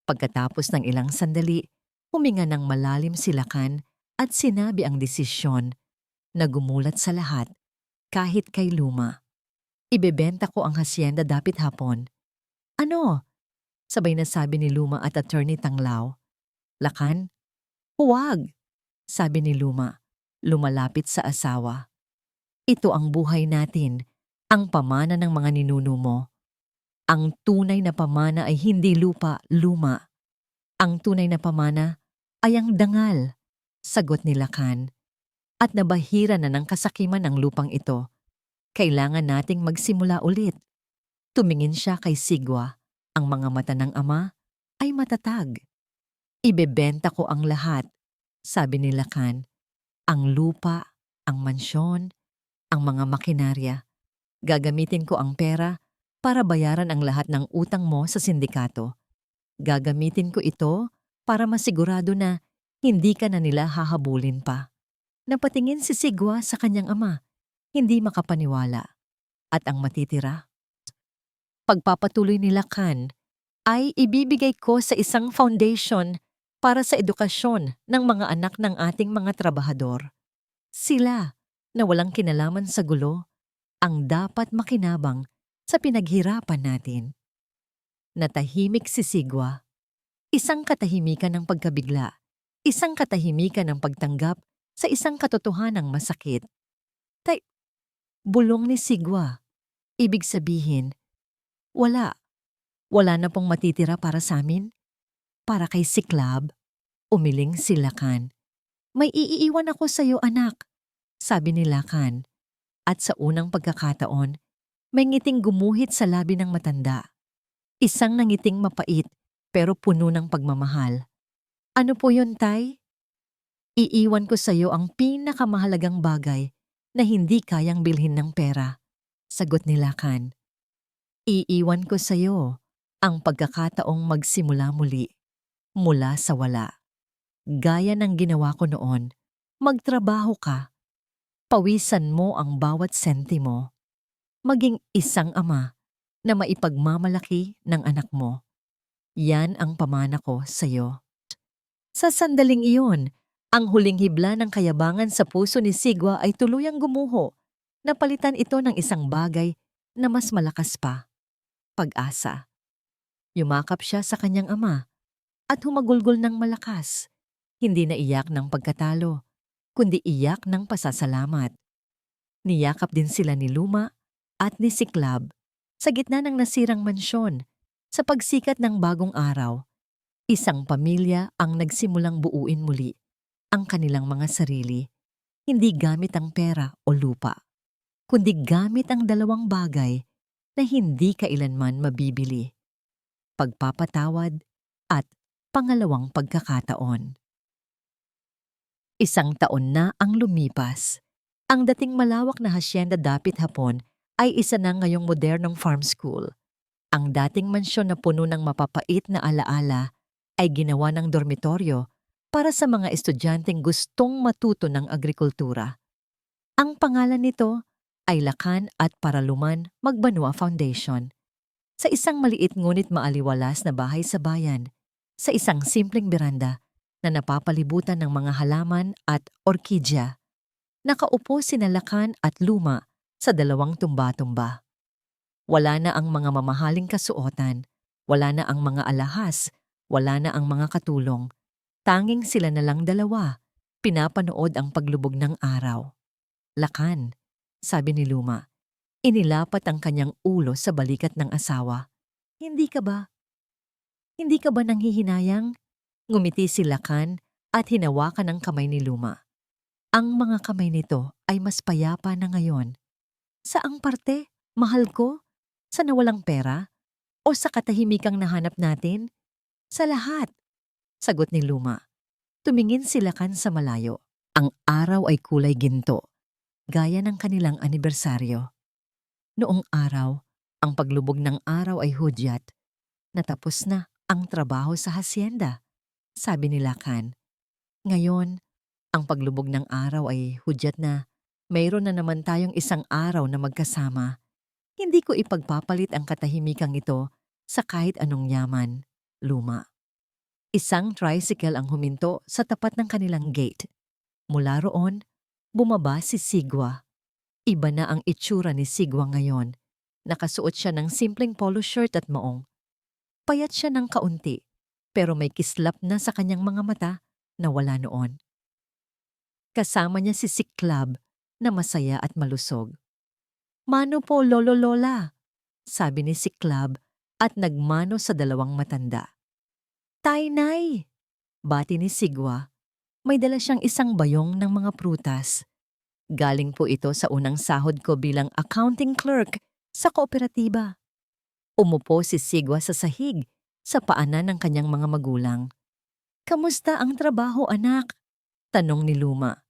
Speaker 1: Pagkatapos ng ilang sandali, huminga ng malalim si Lakan at sinabi ang desisyon na gumulat sa lahat, kahit kay Luma. Ibebenta ko ang hasyenda dapit hapon. Ano? Sabay na sabi ni Luma at Attorney Tanglao. Lakan? Huwag, sabi ni Luma, lumalapit sa asawa. Ito ang buhay natin, ang pamana ng mga ninuno mo. Ang tunay na pamana ay hindi lupa, Luma. Ang tunay na pamana ay ang dangal, sagot ni Lakan. At nabahira na ng kasakiman ang lupang ito. Kailangan nating magsimula ulit. Tumingin siya kay Sigwa. Ang mga mata ng ama ay matatag. Ibebenta ko ang lahat, sabi ni Lakan. Ang lupa, ang mansyon, ang mga makinarya. Gagamitin ko ang pera para bayaran ang lahat ng utang mo sa sindikato. Gagamitin ko ito para masigurado na hindi ka na nila hahabulin pa. Napatingin si Sigwa sa kanyang ama, hindi makapaniwala. At ang matitira? Pagpapatuloy ni Lakan ay ibibigay ko sa isang foundation para sa edukasyon ng mga anak ng ating mga trabahador. Sila, na walang kinalaman sa gulo, ang dapat makinabang sa pinaghirapan natin. Natahimik si Sigwa. Isang katahimikan ng pagkabigla, isang katahimikan ng pagtanggap sa isang katotohanang masakit. Bulong ni Sigwa. Ibig sabihin, wala na pong matitira para sa amin. Para kay Siklab, umiling si Lakan. May iiwan ako sa iyo, anak, sabi ni Lakan. At sa unang pagkakataon, may ngiting gumuhit sa labi ng matanda. Isang nangiting mapait pero puno ng pagmamahal. Ano po yun, Tay? Iiwan ko sa iyo ang pinakamahalagang bagay na hindi kayang bilhin ng pera, sagot ni Lakan. Iiwan ko sa iyo ang pagkakataong magsimula muli, mula sa wala. Gaya ng ginawa ko noon, magtrabaho ka. Pawisan mo ang bawat sentimo. Maging isang ama na maipagmamalaki ng anak mo. Yan ang pamana ko sa iyo. Sa sandaling iyon, ang huling hibla ng kayabangan sa puso ni Sigwa ay tuluyang gumuho. Napalitan ito ng isang bagay na mas malakas pa. Pag-asa. Yumakap siya sa kanyang ama at humagulgol ng malakas. Hindi na iyak ng pagkatalo, kundi iyak ng pasasalamat. Niyakap din sila ni Luma at ni Siklab sa gitna ng nasirang mansyon. Sa pagsikat ng bagong araw, isang pamilya ang nagsimulang buuin muli ang kanilang mga sarili, hindi gamit ang pera o lupa, kundi gamit ang dalawang bagay na hindi kailanman mabibili: pagpapatawad at pangalawang pagkakataon. Isang taon na ang lumipas. Ang dating malawak na hasyenda dapit hapon ay isa na ngayong modernong farm school. Ang dating mansyon na puno ng mapapait na alaala ay ginawa ng dormitoryo para sa mga estudyanteng gustong matuto ng agrikultura. Ang pangalan nito ay Lakan at Paraluman Magbanua Foundation. Sa isang maliit ngunit maaliwalas na bahay sa bayan, sa isang simpleng beranda na napapalibutan ng mga halaman at orkidya, nakaupo sina Lakan at Luma sa dalawang tumba-tumba. Wala na ang mga mamahaling kasuotan, wala na ang mga alahas, wala na ang mga katulong. Tanging sila na lang dalawa, pinapanood ang paglubog ng araw. Lakan, sabi ni Luma. Inilapat ang kanyang ulo sa balikat ng asawa. Hindi ka ba? Hindi ka ba nanghihinayang? Ngumiti si Lakan at hinawakan ang kamay ni Luma. Ang mga kamay nito ay mas payapa na ngayon. Saang parte, mahal ko? Sa nawalang pera? O sa katahimikang nahanap natin? Sa lahat, sagot ni Luma. Tumingin si Lakan sa malayo. Ang araw ay kulay ginto, gaya ng kanilang anibersaryo. Noong araw, ang paglubog ng araw ay hudyat. Natapos na ang trabaho sa hasyenda, sabi ni Lakan. Ngayon, ang paglubog ng araw ay hudyat na mayroon na naman tayong isang araw na magkasama. Hindi ko ipagpapalit ang katahimikang ito sa kahit anong yaman, Luma. Isang tricycle ang huminto sa tapat ng kanilang gate. Mula roon, bumaba si Sigwa. Iba na ang itsura ni Sigwa ngayon. Nakasuot siya ng simpleng polo shirt at maong. Payat siya ng kaunti, pero may kislap na sa kanyang mga mata na wala noon. Kasama niya si Siklab na masaya at malusog. Mano po, lolo lola, sabi ni Siklab at nagmano sa dalawang matanda. Tainay, bati ni Sigwa. May dala siyang isang bayong ng mga prutas. Galing po ito sa unang sahod ko bilang accounting clerk sa kooperatiba. Umupo si Sigwa sa sahig sa paanan ng kanyang mga magulang. Kamusta ang trabaho, anak? Tanong ni Luma.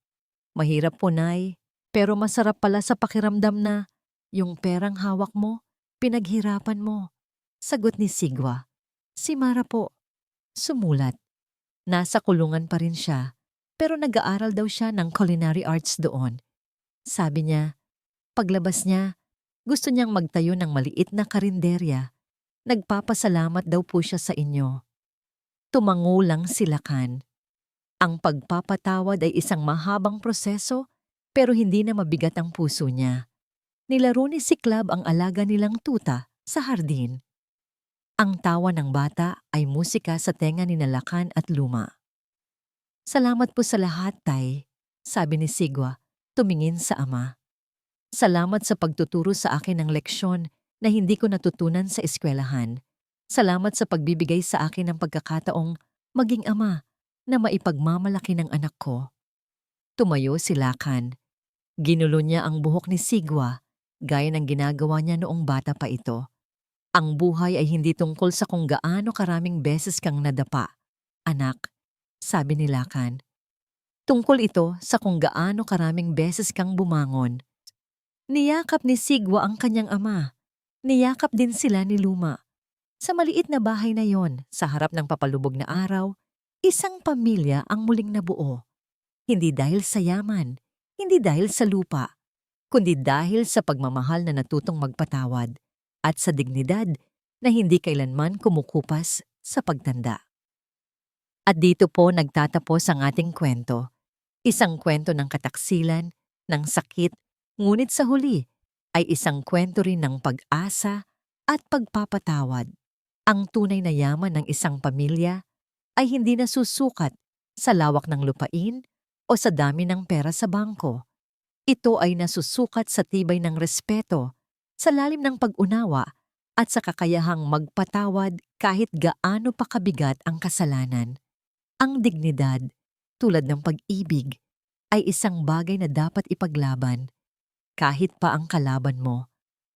Speaker 1: Mahirap po, Nay, pero masarap pala sa pakiramdam na yung perang hawak mo, pinaghirapan mo. Sagot ni Sigwa. Si Mara po. Sumulat. Nasa kulungan pa rin siya, pero nag-aaral daw siya ng culinary arts doon. Sabi niya, paglabas niya, gusto niyang magtayo ng maliit na karinderya. Nagpapasalamat daw po siya sa inyo. Tumangulang si Lakan. Ang pagpapatawad ay isang mahabang proseso, pero hindi na mabigat ang puso niya. Nilaro ni Siklab ang alaga nilang tuta sa hardin. Ang tawa ng bata ay musika sa tenga ni Lakan at Luma. Salamat po sa lahat, Tay, sabi ni Sigwa, tumingin sa ama. Salamat sa pagtuturo sa akin ng leksyon na hindi ko natutunan sa eskwelahan. Salamat sa pagbibigay sa akin ng pagkakataong maging ama na maipagmamalaki ng anak ko. Tumayo si Lakan. Ginulo niya ang buhok ni Sigwa, gaya ng ginagawa niya noong bata pa ito. Ang buhay ay hindi tungkol sa kung gaano karaming beses kang nadapa, anak, sabi ni Lakan. Tungkol ito sa kung gaano karaming beses kang bumangon. Niyakap ni Sigwa ang kanyang ama. Niyakap din sila ni Luma. Sa maliit na bahay na yon, sa harap ng papalubog na araw, isang pamilya ang muling nabuo. Hindi dahil sa yaman, hindi dahil sa lupa, kundi dahil sa pagmamahal na natutong magpatawad at sa dignidad na hindi kailanman kumukupas sa pagtanda. At dito po nagtatapos ang ating kwento. Isang kwento ng kataksilan, ng sakit, ngunit sa huli ay isang kwento rin ng pag-asa at pagpapatawad. Ang tunay na yaman ng isang pamilya ay hindi nasusukat sa lawak ng lupain o sa dami ng pera sa bangko. Ito ay nasusukat sa tibay ng respeto, sa lalim ng pag-unawa at sa kakayahang magpatawad kahit gaano pa kabigat ang kasalanan. Ang dignidad, tulad ng pag-ibig, ay isang bagay na dapat ipaglaban kahit pa ang kalaban mo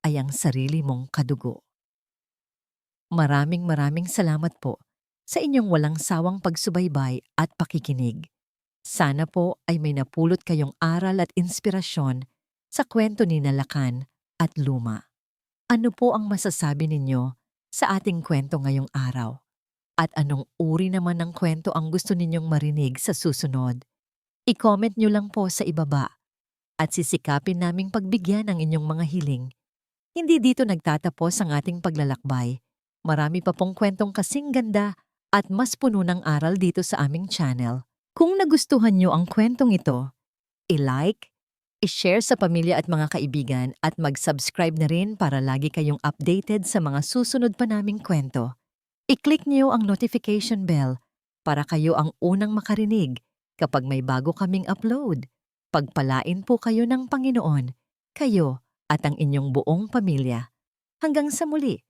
Speaker 1: ay ang sarili mong kadugo. Maraming salamat po sa inyong walang sawang pagsubaybay at pakikinig. Sana po ay may napulot kayong aral at inspirasyon sa kwento ni Lakan at Luma. Ano po ang masasabi ninyo sa ating kwento ngayong araw? At anong uri naman ng kwento ang gusto ninyong marinig sa susunod? I-comment nyo lang po sa ibaba at sisikapin naming pagbigyan ang inyong mga hiling. Hindi dito nagtatapos ang ating paglalakbay. Marami pa pong kwentong kasing ganda at mas puno ng aral dito sa aming channel. Kung nagustuhan nyo ang kwentong ito, i-like, i-share sa pamilya at mga kaibigan at mag-subscribe na rin para lagi kayong updated sa mga susunod pa naming kwento. I-click niyo ang notification bell para kayo ang unang makarinig kapag may bago kaming upload. Pagpalain po kayo ng Panginoon, kayo at ang inyong buong pamilya. Hanggang sa muli.